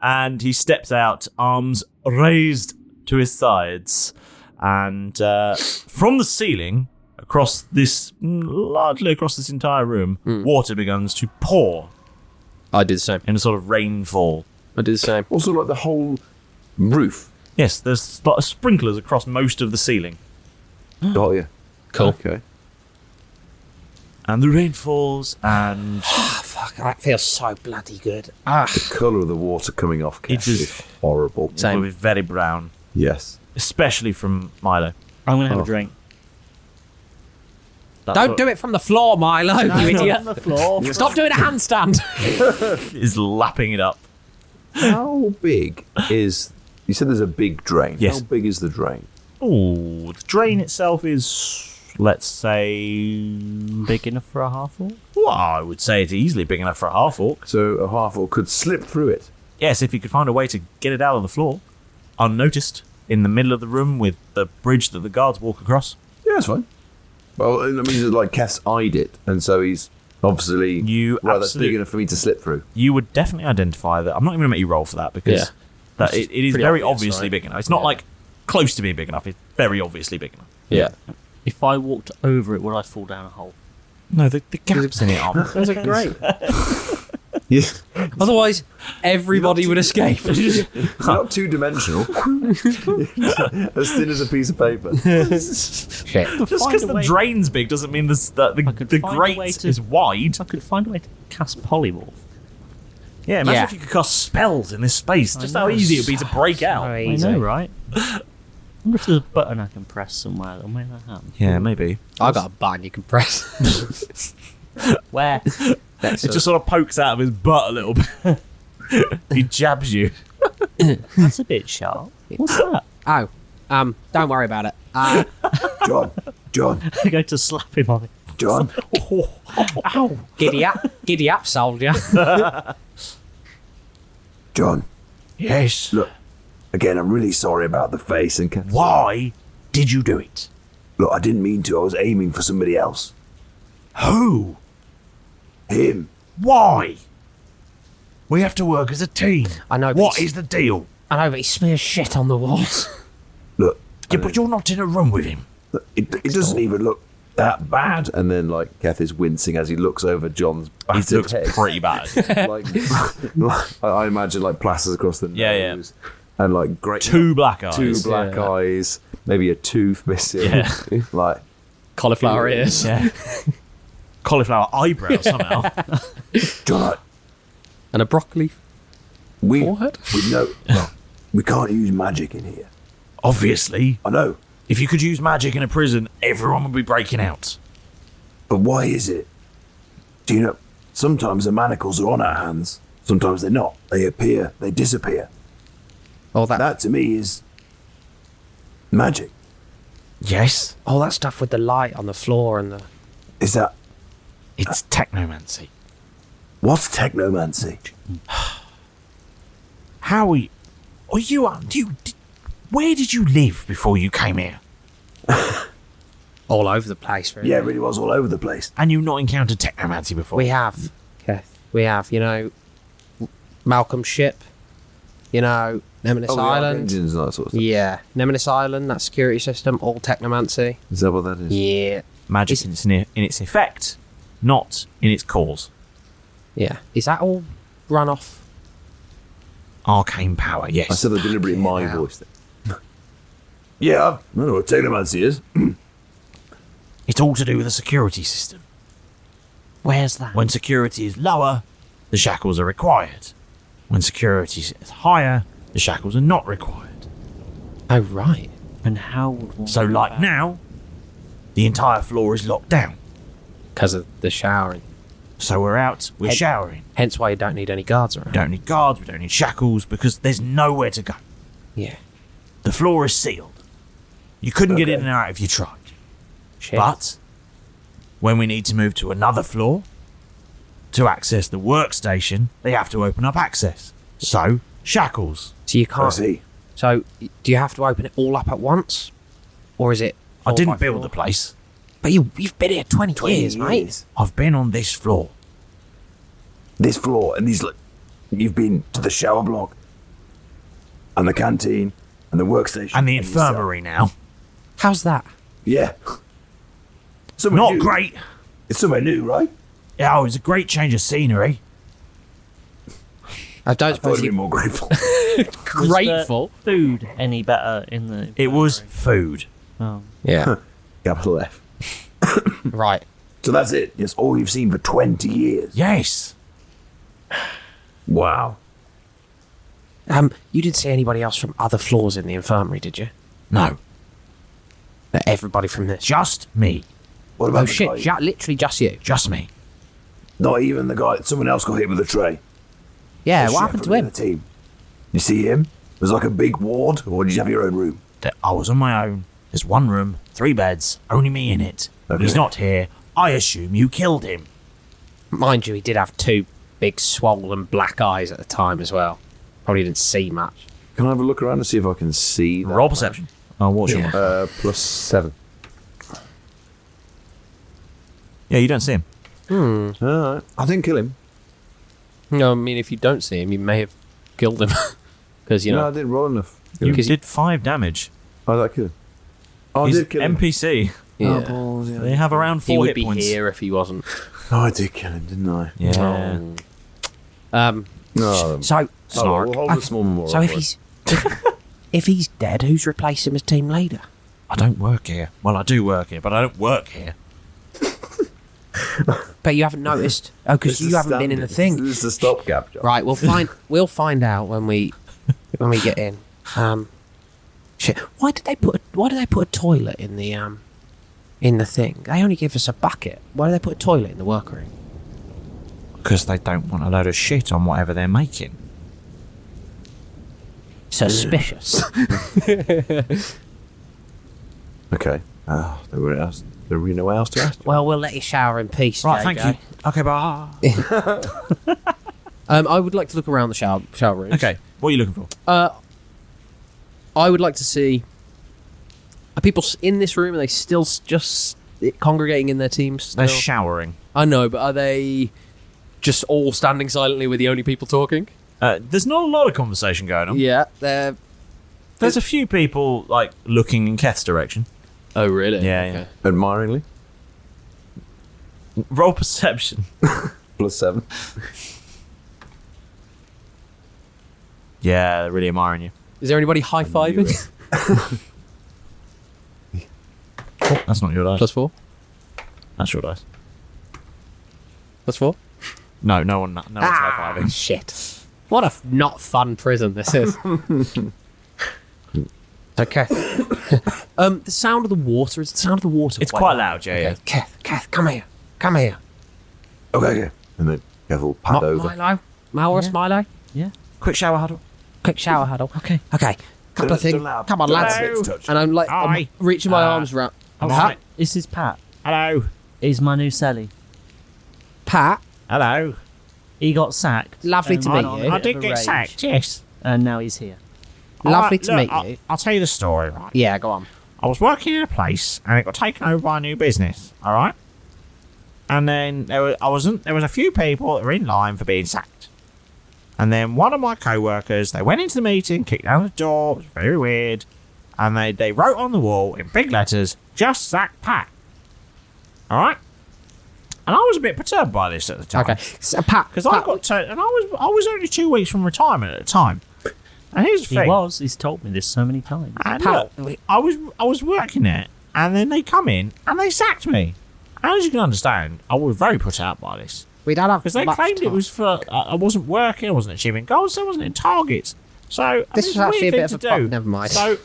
And he steps out, arms raised to his sides. And from the ceiling, largely across this entire room, water begins to pour. I did the same. In a sort of rainfall. I did the same. Also, like the whole roof. Yes, there's a lot of sprinklers across most of the ceiling. Oh, yeah. Cool. Okay. And the rain falls, and... fuck, that feels so bloody good. The colour of the water coming off Cash is horrible. It will be very brown. Yes. Especially from Milo. I'm going to have a drink. Don't do it from the floor, Milo, you idiot. From the floor. Stop doing a handstand. He's lapping it up. How big is... You said there's a big drain. Yes. How big is the drain? Oh, the drain itself is, let's say... Big enough for a half-orc? Well, I would say it's easily big enough for a half-orc. So a half-orc could slip through it? Yes, if you could find a way to get it out of the floor. Unnoticed. In the middle of the room with the bridge that the guards walk across. Yeah, that's fine. Well, I mean, like, Keth's eyed it, and so he's obviously... that's big enough for me to slip through. You would definitely identify that. I'm not even going to make you roll for that, because it is very obviously big enough. It's not like close to being big enough. It's very obviously big enough. Yeah. If I walked over it, would I fall down a hole? No, the gaps in it aren't. Those are great. Yeah. Otherwise, everybody would escape. You're not two-dimensional. As thin as a piece of paper. Shit. Just because the drain's big doesn't mean the grate is wide. I could find a way to cast polymorph. Yeah, imagine if you could cast spells in this space. Just how easy it would be to break out. I know, right? I wonder if there's a button I can press somewhere that'll make that happen. Yeah, maybe. I got a button you can press. Where? It just sort of pokes out of his butt a little bit. He jabs you. That's a bit sharp. What's that? Oh, don't worry about it. John. I go to slap him on it. John. Ow. Giddy up, soldier. John. Yes. Look, again, I'm really sorry about the face and Keth. Why did you do it? Look, I didn't mean to. I was aiming for somebody else. Who? Him. Why? We have to work as a team. I know. What is the deal? I know, but he smears shit on the walls. Look. Yeah, but you're not in a room with him. Look, it doesn't even look that bad. And then, like, Keth is wincing as he looks over John's battered He looks head. pretty bad. I imagine, like, plasters across the nose. And, like, great... Two black eyes. Two black eyes. Maybe a tooth missing. Yeah. Like... Cauliflower ears. Yeah. Cauliflower eyebrows, somehow. John, and a broccoli forehead? We can't use magic in here. Obviously. I know. If you could use magic in a prison, everyone would be breaking out. But why is it? Do you know, sometimes the manacles are on our hands. Sometimes they're not. They appear, they disappear. Well, that to me is Magic? Yes. Oh, that stuff with the light on the floor and the... Is that... It's technomancy. What's technomancy? How are you... Where did you live before you came here? All over the place, really. Yeah, it really was all over the place. And you've not encountered technomancy before? We have, Keth. We have, Malcolm's ship. Nemesis Island. Engines and that sort of stuff. Yeah. Nemesis Island, that security system, all technomancy. Is that what that is? Yeah. Magic in its effect, not in its cause. Yeah. Is that all run off? Arcane power, yes. I said that deliberately in my voice then. Yeah, I know what technomancy is. It's all to do with the security system. Where's that? When security is lower, the shackles are required. When security is higher, the shackles are not required. Oh, right. And how would one... So, like now, the entire floor is locked down. Because of the showering. So we're out, we're showering. Hence why you don't need any guards around. We don't need guards, we don't need shackles, because there's nowhere to go. Yeah. The floor is sealed. You couldn't get in and out if you tried. Shit. But when we need to move to another floor to access the workstation, they have to open up access. So, shackles. So you can't... I see. So, do you have to open it all up at once? Or is it... I didn't build the place. But you've been here 20 years, mate. I've been on this floor. This floor, and you've been to the shower block, and the canteen, and the workstation. And the infirmary now. How's that? Yeah. Not great. It's somewhere new, right? Yeah, it was a great change of scenery. I don't suppose you'd be more grateful. Grateful? Was the food any better in the... It was food. Oh. Yeah. Capital F. Right. So that's it. It's all you've seen for 20 years. Yes. Wow. You didn't see anybody else from other floors in the infirmary, did you? No. Everybody from this? Just me. What about Oh, the shit. guy? Literally just you? Just me. Not even the guy. Someone else got hit with a tray. Yeah, The what chef happened to in him? the team. You see him? It was like a big ward, or did you have your own room? I was on my own. There's one room, 3 beds, only me in it. Okay. He's not here. I assume you killed him. Mind you, he did have 2 big swollen black eyes at the time as well. Probably didn't see much. Can I have a look around and see if I can see that? Roll perception. Oh, what's your... +7. Yeah, you don't see him. Alright. I didn't kill him. No, I mean, if you don't see him, you may have killed him. Because, No, I didn't roll enough. You did 5 damage. Oh, that killed him. Oh, I He's did kill him. NPC. Yeah. balls, yeah. They have around 4 He would hit be points. here if he wasn't. Oh, I did kill him, didn't I? Yeah. No. So, We'll hold a small memorial. so if for it. if he's dead, who's replaced him as team leader? I don't work here. Well, I do work here, but I don't work here. But you haven't noticed. Oh, because This is you haven't been in the thing. This is a stopgap job. Right, we'll find out when we get in. Shit. Why did they put a toilet in the thing? They only give us a bucket. Why did they put a toilet in the workroom? Because they don't want a load of shit on whatever they're making. Suspicious. Okay. There were nowhere else to ask. Well, we'll let you shower in peace. Right, JJ. thank you. Okay, bye. I would like to look around the shower rooms. Okay, what are you looking for? I would like to see... Are people in this room? Are they still just congregating in their teams? Still? They're showering. I know, but are they just all standing silently with the only people talking? There's not a lot of conversation going on. Yeah, There's a few people, like, looking in Keth's direction. Oh, really? Yeah, Okay. yeah. Admiringly. Roll perception. +7. Yeah, they're really admiring you. Is there anybody high-fiving? That's not your dice. +4? That's your dice. +4? No, no one's high-fiving. Shit. What a not fun prison this is. Okay. The sound of the water is the sound of the water. It's quite loud, yeah, yeah. Keth, come here. Come here. Okay. And then Kev will pad over. Milo? Milo? Yeah. Milo? Yeah. Quick shower huddle. Quick shower huddle. Okay. Okay. couple of things. Come on, lads. And I'm like, I'm reaching my arms around. Pat, this is Pat. Hello. He's my new celly. Pat. Hello. He got sacked. Lovely to meet you. I did get sacked, yes. And now he's here. Lovely to meet you. I'll tell you the story, right? Yeah, go on. I was working in a place and it got taken over by a new business, alright? And then there was a few people that were in line for being sacked. And then one of my co-workers, they went into the meeting, kicked down the door, it was very weird, and they wrote on the wall in big letters, "Just sack Pat." Alright? And I was a bit perturbed by this at the time. Okay. So, Pat, because I got to, and I was only 2 weeks from retirement at the time. And here's the thing. He's told me this so many times. And look, I was working there, and then they come in and they sacked me. And as you can understand, I was very put out by this. We don't have because they claimed it was for I wasn't working, I wasn't achieving goals, I wasn't in targets. So this is actually a bit of a never mind. So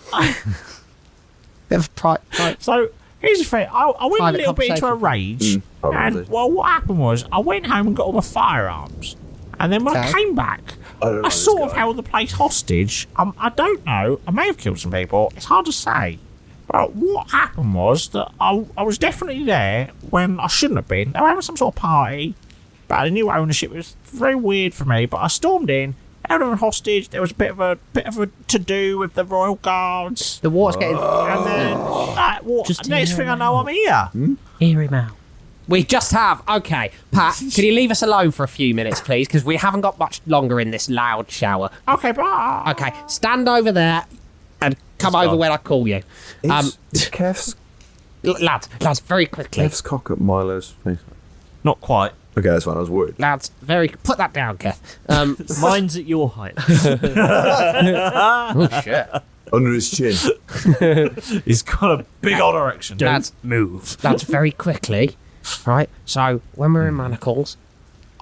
bit of pride. So here's the thing. I went a little bit into a rage, and what happened was I went home and got all the firearms, and then when I came back, I sort of held the place hostage. I don't know. I may have killed some people. It's hard to say. But what happened was that I was definitely there when I shouldn't have been. They were having some sort of party, but the new ownership was very weird for me. But I stormed in, held them hostage. There was a bit of a to-do with the royal guards. The water's getting... And then, next thing I know, I'm here. Hear him out. We just have. Okay, Pat, can you leave us alone for a few minutes, please? Because we haven't got much longer in this loud shower. Okay, bye. Okay, stand over there and come over when I call you. Is Kev's... Lads, very quickly. Kev's cock at Milo's face. Not quite. Okay, that's fine. I was worried. Lads, put that down, Kev. Mine's at your height. Oh, shit. Under his chin. He's got a big old erection. Lads, move. Lads, very quickly. Right, so when we're in manacles,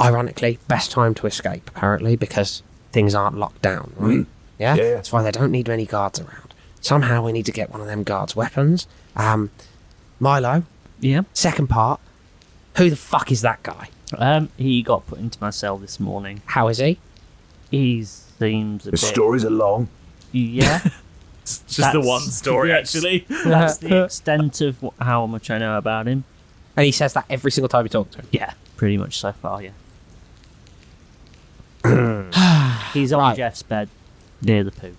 ironically, best time to escape, apparently, because things aren't locked down, right? Yeah? That's why they don't need many guards around. Somehow we need to get one of them guards' weapons. Milo. Yeah? Second part. Who the fuck is that guy? He got put into my cell this morning. How is he? He seems a bit... The stories are long. Yeah. It's just the one story, actually. That's the extent of how much I know about him. And he says that every single time you talk to him? Yeah, pretty much so far, yeah. He's on Jeff's bed, near the poo.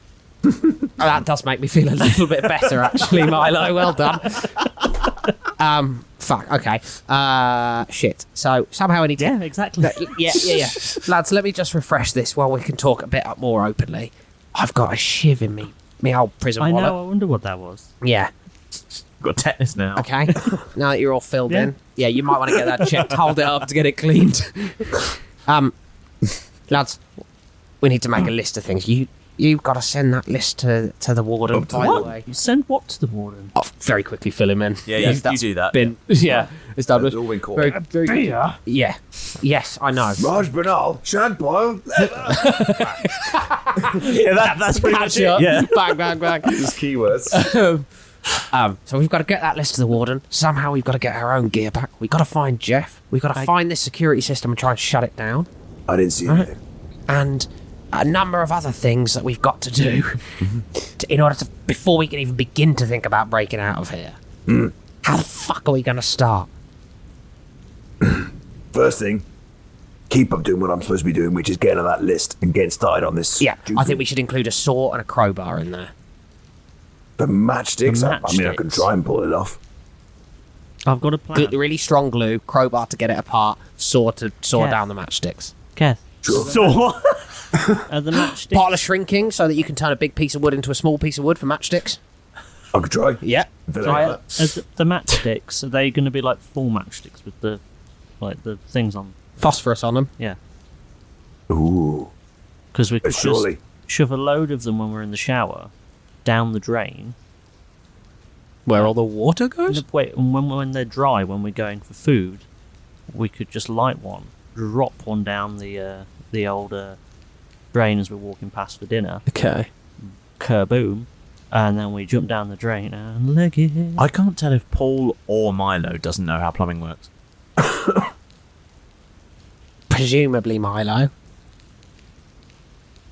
That does make me feel a little bit better, actually, Milo. Well done. Fuck, okay. Shit. So, somehow I need to... Yeah, exactly. Yeah. Lads, let me just refresh this while we can talk a bit more openly. I've got a shiv in me old prison wallet. I know, I wonder what that was. Yeah. Got tetanus now. Okay. Now that you're all filled in. Yeah, you might want to get that checked. Hold it up to get it cleaned. Lads, we need to make a list of things. You've got to send that list to the warden, by the way. You send what to the warden? Oh, very quickly fill him in. Yeah, you do that. Established. All been caught. Very yeah. Yes, I know. Raj Banal, Shad Boyle, Yeah, that's pretty much it. Yeah. Bang, bang, bang. These keywords. So we've got to get that list to the warden. Somehow we've got to get our own gear back. We've got to find Jeff. We've got to find this security system and try and shut it down. I didn't see anything. And a number of other things that we've got to do in order to, before we can even begin to think about breaking out of here. How the fuck are we going to start? First thing, keep up doing what I'm supposed to be doing, which is getting on that list and getting started on this. Yeah, I think we should include a saw and a crowbar in there. The matchsticks? I mean, I can try and pull it off. I've got a plan. Really strong glue, crowbar to get it apart, saw to saw down the matchsticks. Kev. Sure. Saw? The matchsticks. Part of shrinking so that you can turn a big piece of wood into a small piece of wood for matchsticks. I could try. Yeah. Try it. The matchsticks, are they going to be like full matchsticks with the things on? Phosphorus on them? Yeah. Ooh. Because we could surely just shove a load of them when we're in the shower down the drain. Where all the water goes? Wait, and when they're dry, when we're going for food, we could just light one, drop one down the old drain as we're walking past for dinner. Okay. Kerboom. And then we jump down the drain and leg it. I can't tell if Paul or Milo doesn't know how plumbing works. Presumably Milo.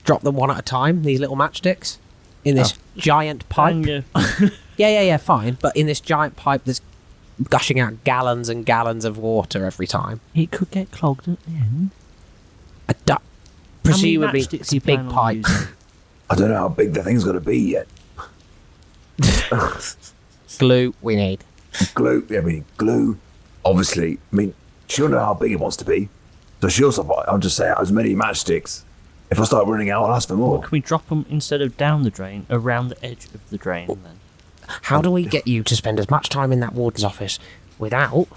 Drop them one at a time, these little matchsticks. in this giant pipe. Bang. Yeah, fine. But in this giant pipe that's gushing out gallons and gallons of water every time. It could get clogged at the end. Presumably, matchsticks it's do a you big plan on pipe. using? I don't know how big the thing's going to be yet. Glue, we need. Glue, yeah, we need glue. Obviously, I mean, she'll know how big it wants to be. So she'll supply, I'll just say, as many matchsticks. If I start running out, I'll ask for more. Can we drop them instead of down the drain, around the edge of the drain then? How do we get you to spend as much time in that warden's office without...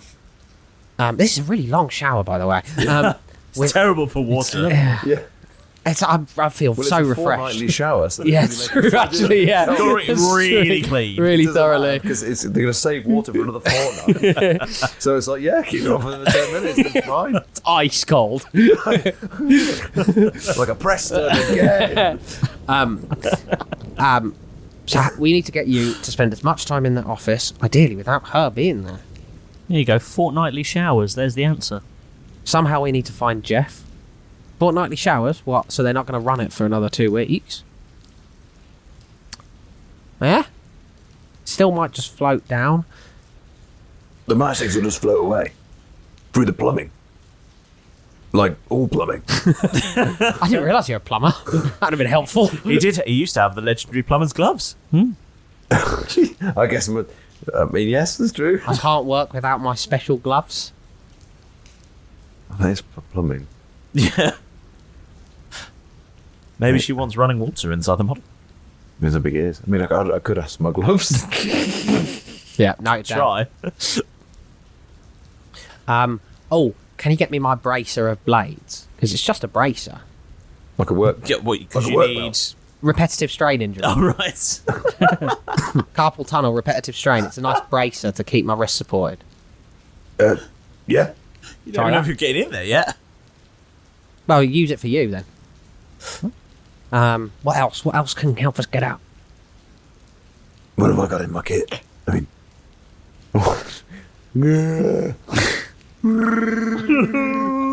this is a really long shower, by the way. It's terrible for water. Yeah. I feel Well, so it's a refreshed. fortnightly shower. So Yeah, it's true, actually, yeah. It's really clean. Really thoroughly. Because they're going to save water for another fortnight. So it's like, yeah, keep it on for another 10 minutes. It's fine. It's ice cold. Like a Preston again. So we need to get you to spend as much time in that office, ideally without her being there. There you go, fortnightly showers, there's the answer. Somehow we need to find Jeff. Fortnightly showers? What? So they're not going to run it for another 2 weeks? Yeah? Still might just float down. The matchsticks will just float away. Through the plumbing. Like all plumbing. I didn't realise you were a plumber. That'd have been helpful. He did. He used to have the legendary plumber's gloves. I guess, yes, that's true. I can't work without my special gloves. That's plumbing. Yeah. Maybe she wants running water inside the model. Depends how big it is. I mean, I could ask my gloves. Yeah, note it down. Try. Can you get me my bracer of blades? Because it's just a bracer. Like a work. Yeah, because like you work need. belt. Repetitive strain injury. Oh, right. Carpal tunnel, repetitive strain. It's a nice bracer to keep my wrist supported. Yeah. You don't know if you're getting in there yet. Well, use it for you then. What else? What else can help us get out? What have I got in my kit? I mean.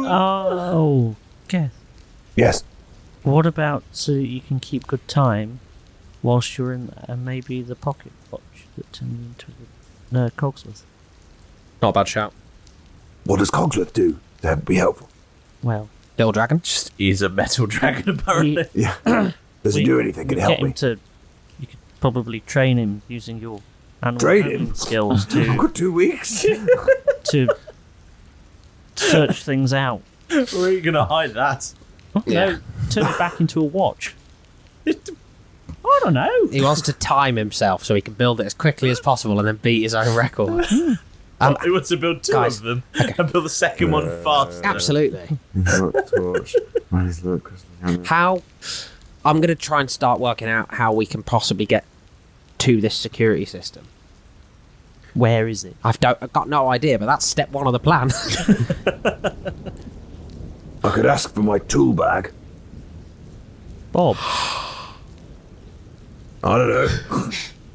Oh, Kev. Yes. What about so you can keep good time whilst you're in there, and maybe the pocket watch that turned into the Cogsworth? Not a bad shout. What does Cogsworth do to be helpful? Well, little dragon. Just he's a metal dragon, apparently. Yeah. Does he do anything? Can he help me? You could probably train him using your animal Train handling him? skills I've to got 2 weeks. to search things out. Where are you going to hide that? No, turn it back into a watch. I don't know. He wants to time himself so he can build it as quickly as possible and then beat his own record. He wants to build two guys, of them and build the second one faster. Absolutely. How? I'm going to try and start working out how we can possibly get to this security system. Where is it? I've got no idea, but that's step one of the plan. I could ask for my tool bag. Bob. I don't know.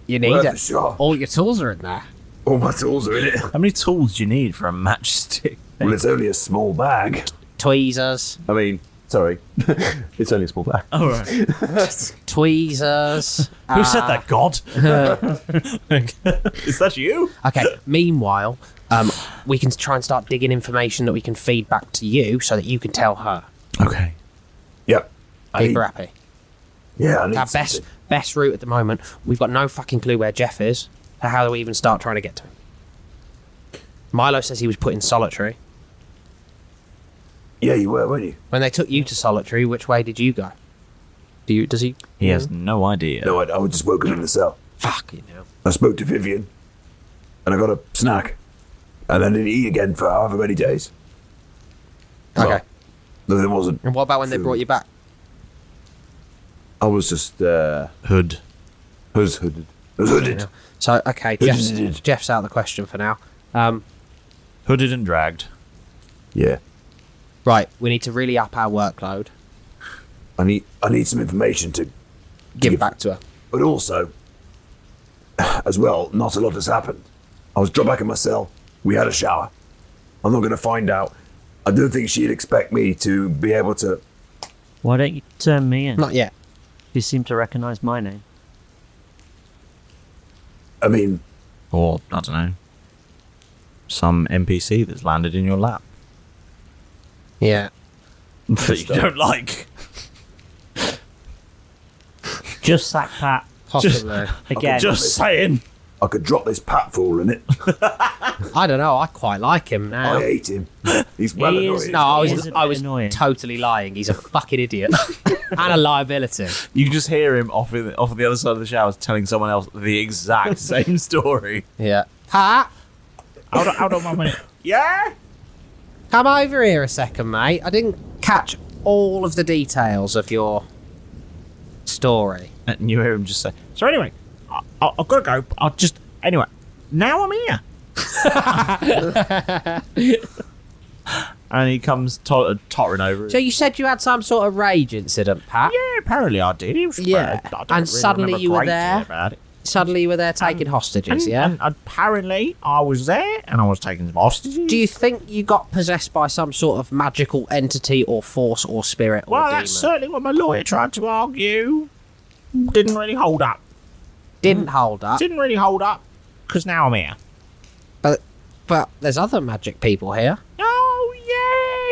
You need Worth it. a shot. All your tools are in there. All my tools are in it. How many tools do you need for a matchstick? Well, it's only a small bag. Tweezers. I mean, sorry. It's only a small bag. All right. Tweezers. Who said that, God? Is that you? Okay, meanwhile, we can try and start digging information that we can feed back to you so that you can tell her. Okay. Yep. Keep her happy. Yeah, I need Our something. best route at the moment, we've got no fucking clue where Jeff is. So how do we even start trying to get to him? Milo says he was put in solitary. Yeah, you were, weren't you? When they took you to solitary, which way did you go? Does he? He has no idea. No, I was just woken in the cell. Fuck, you know. I spoke to Vivian, and I got a snack, and then didn't eat again for however many days. Okay. No, there wasn't. And what about when they food. brought you back? I was just Hood. I was hooded. I was hooded. So, okay, Jeff's out of the question for now. Hooded and dragged. Yeah. Right, we need to really up our workload. I need some information to Give back to her. But also, as well, not a lot has happened. I was dropped back in my cell. We had a shower. I'm not going to find out. I don't think she'd expect me to be able to... Why don't you turn me in? Not yet. You seem to recognise my name. I mean... Or, I don't know, some NPC that's landed in your lap. Yeah. That you don't like. Just sack Pat. Possibly. Again. Just saying. I could drop this patful in it. I don't know. I quite like him now. I hate him. He's well He annoying. is- No, I was totally lying. He's a fucking idiot and a liability. You can just hear him off of the other side of the showers telling someone else the exact same story. Yeah. Pat, Hold on 1 minute. Yeah? come over here a second, mate. I didn't catch all of the details of your story. And you hear him just say, so anyway, I've got to go. Anyway, now I'm here. And he comes tottering over. So you said you had some sort of rage incident, Pat? Yeah, apparently I did. It was Yeah. I don't And really suddenly remember you were great deal there? about it. Suddenly you were there taking hostages, yeah? And apparently I was there and I was taking some hostages. Do you think you got possessed by some sort of magical entity or force or spirit or Well, demon? that's certainly what my lawyer tried to argue. Didn't really hold up. Didn't hold up. Didn't really hold up because now I'm here. But there's other magic people here. Oh,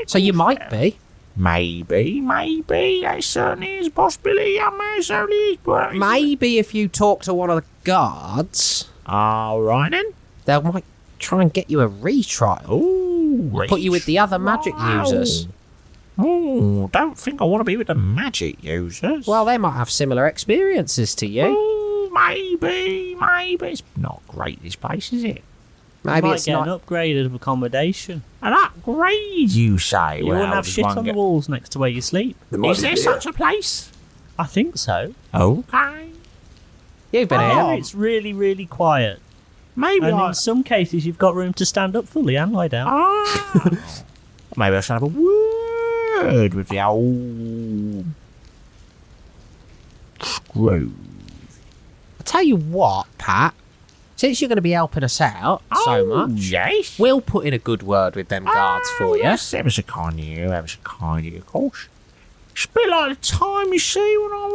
yeah. So you might be. Maybe. There certainly is a possibility. Certainly is. But Maybe if you talk to one of the guards, all right then. they might try and get you a retrial. Ooh, Put you with the other magic users. Oh, don't think I want to be with the magic users. Well, they might have similar experiences to you. Ooh, maybe. It's not great, this place, is it? Maybe might it's get not. an upgrade of accommodation. An upgrade, you say? You wouldn't have shit on the walls next to where you sleep. Is there such a place? I think so. Okay. You've been Yeah, here. it's really, really quiet. Maybe And in some cases, you've got room to stand up fully and lie down. Maybe I should have a word with the old screw. I'll tell you what, Pat. Since you're going to be helping us out so much, yes. we'll put in a good word with them guards for you. Yes, ever so kind of you, of course. It's a bit like the time, you see, when I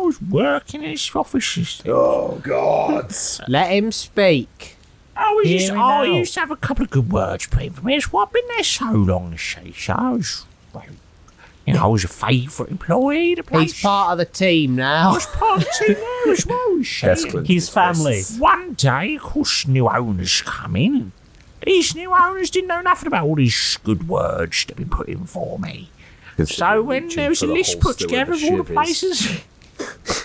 was working in this office. Oh, God. Let him speak. I used to have a couple of good words playing for me. It's why I've been there so long, so I was, I was a favourite employee. The place. He's part of the team now. I was part of the team there as well. His family. One day, of course, new owners come in. These new owners didn't know nothing about all these good words that have been put in for me. So when there was a list put together of all the places...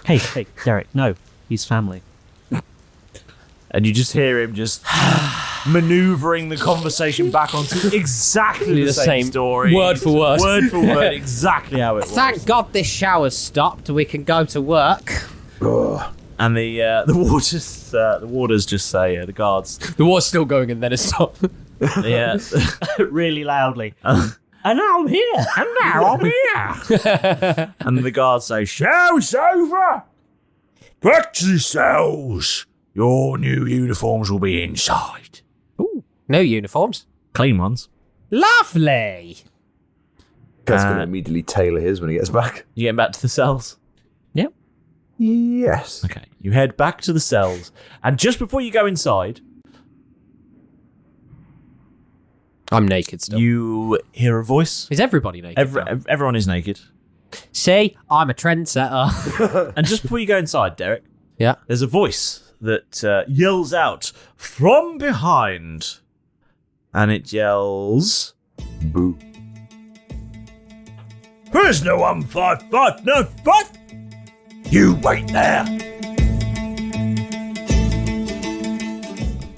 Hey, Derek, no. He's family. And you just hear him just manoeuvring the conversation back onto exactly the same story. Word for word. Word for word, exactly how it was. Thank God this shower's stopped. We can go to work. And the warders just say, the guards... The war's still going and then it stopped. Yeah. Really loudly. And now I'm here. And now I'm here. And the guards say, show's over. Back to the cells. Your new uniforms will be inside. Ooh, new uniforms. Clean ones. Lovely. Cat's going to immediately tailor his when he gets back. You getting back to the cells? Yep. Yes. Okay. You head back to the cells. And just before you go inside... I'm naked still. You hear a voice. Is everybody naked? Everyone is naked. See, I'm a trendsetter. And just before you go inside, Derek, yeah, there's a voice that yells out from behind. And it yells... Boo. There's no 155, no 5. You wait there.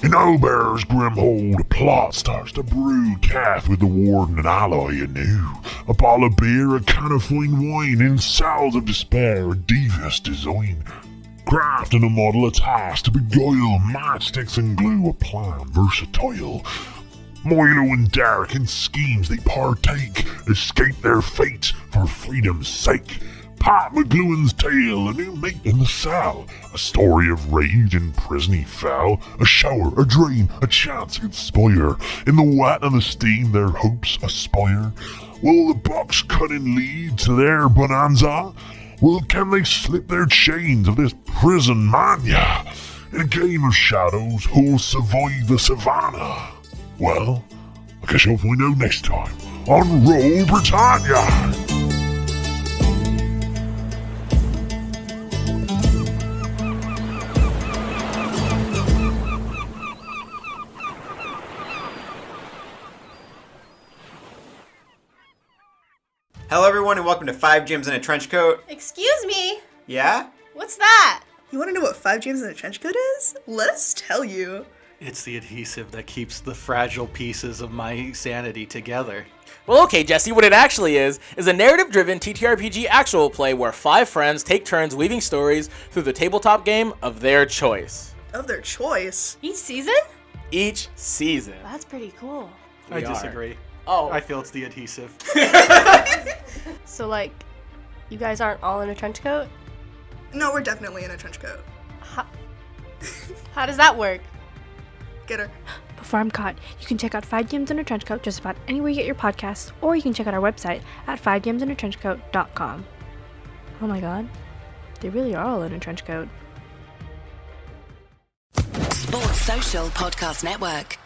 In Owlbear's grim hold, a plot starts to brew. Kath with the warden and alloy anew. A bottle of beer, a can of fine wine, in cells of despair, a devious design. Crafting a model, a task to beguile, matchsticks and glue, a plan versatile. Milo and Derek in schemes they partake, escape their fate for freedom's sake. Pat McGluhan's tale, a new mate in the cell. A story of rage in prison he fell. A shower, a drain, a chance conspire. In the wet and the steam their hopes aspire. Will the Bucks cunning lead to their bonanza? Can they slip their chains of this prison mania? In a game of shadows, who'll survive the savannah? Well, I guess you'll find out next time on Roll Britannia. Hello everyone and welcome to 5 Gyms in a Trench Coat. Excuse me? Yeah? What's that? You want to know what 5 Gyms in a Trench Coat is? Let us tell you. It's the adhesive that keeps the fragile pieces of my sanity together. Well, okay, Jesse, what it actually is a narrative-driven TTRPG actual play where 5 friends take turns weaving stories through the tabletop game of their choice. Of their choice? Each season? Each season. That's pretty cool. I disagree. Oh. I feel it's the adhesive. So, like, you guys aren't all in a trench coat? No, we're definitely in a trench coat. How does that work? Get her. Before I'm caught, you can check out 5 Gyms in a Trench Coat just about anywhere you get your podcasts, or you can check out our website at 5gymsinatrenchcoat.com. Oh my god, they really are all in a trench coat. Sports Social Podcast Network.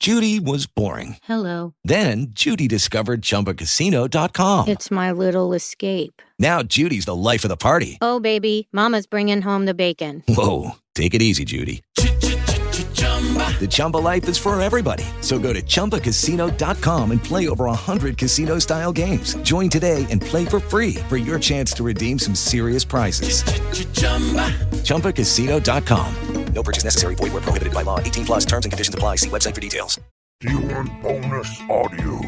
Judy was boring. Hello. Then Judy discovered ChumbaCasino.com. It's my little escape. Now Judy's the life of the party. Oh, baby, mama's bringing home the bacon. Whoa, take it easy, Judy. The Chumba life is for everybody. So go to ChumbaCasino.com and play over 100 casino-style games. Join today and play for free for your chance to redeem some serious prizes. ChumbaCasino.com. No purchase necessary. Void where prohibited by law. 18 plus terms and conditions apply. See website for details. Do you want bonus audio?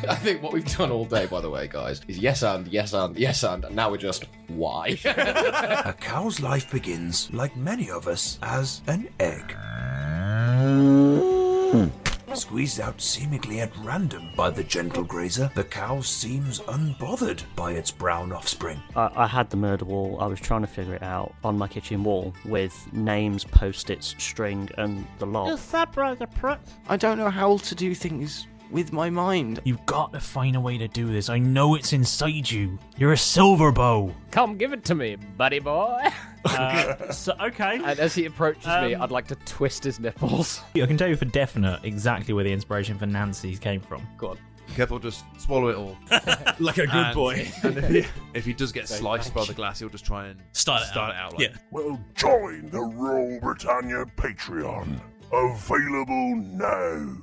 I think what we've done all day, by the way, guys, is yes and, and now we're just, why? A cow's life begins, like many of us, as an egg. Squeezed out seemingly at random by the gentle grazer, the cow seems unbothered by its brown offspring. I had the murder wall. I was trying to figure it out on my kitchen wall with names, post-its, string, and the lot. that brother prick? I don't know how to do things with my mind. You've got to find a way to do this. I know it's inside you. You're a silver bow. Come give it to me, buddy boy. Okay. And as he approaches me, I'd like to twist his nipples. I can tell you for definite exactly where the inspiration for Nancy came from. Go on. Kev will just swallow it all. Like a good boy. And if he does get sliced by the glass, he'll just try and start it out. Like, Well, join the Roll Britannia Patreon. Available now.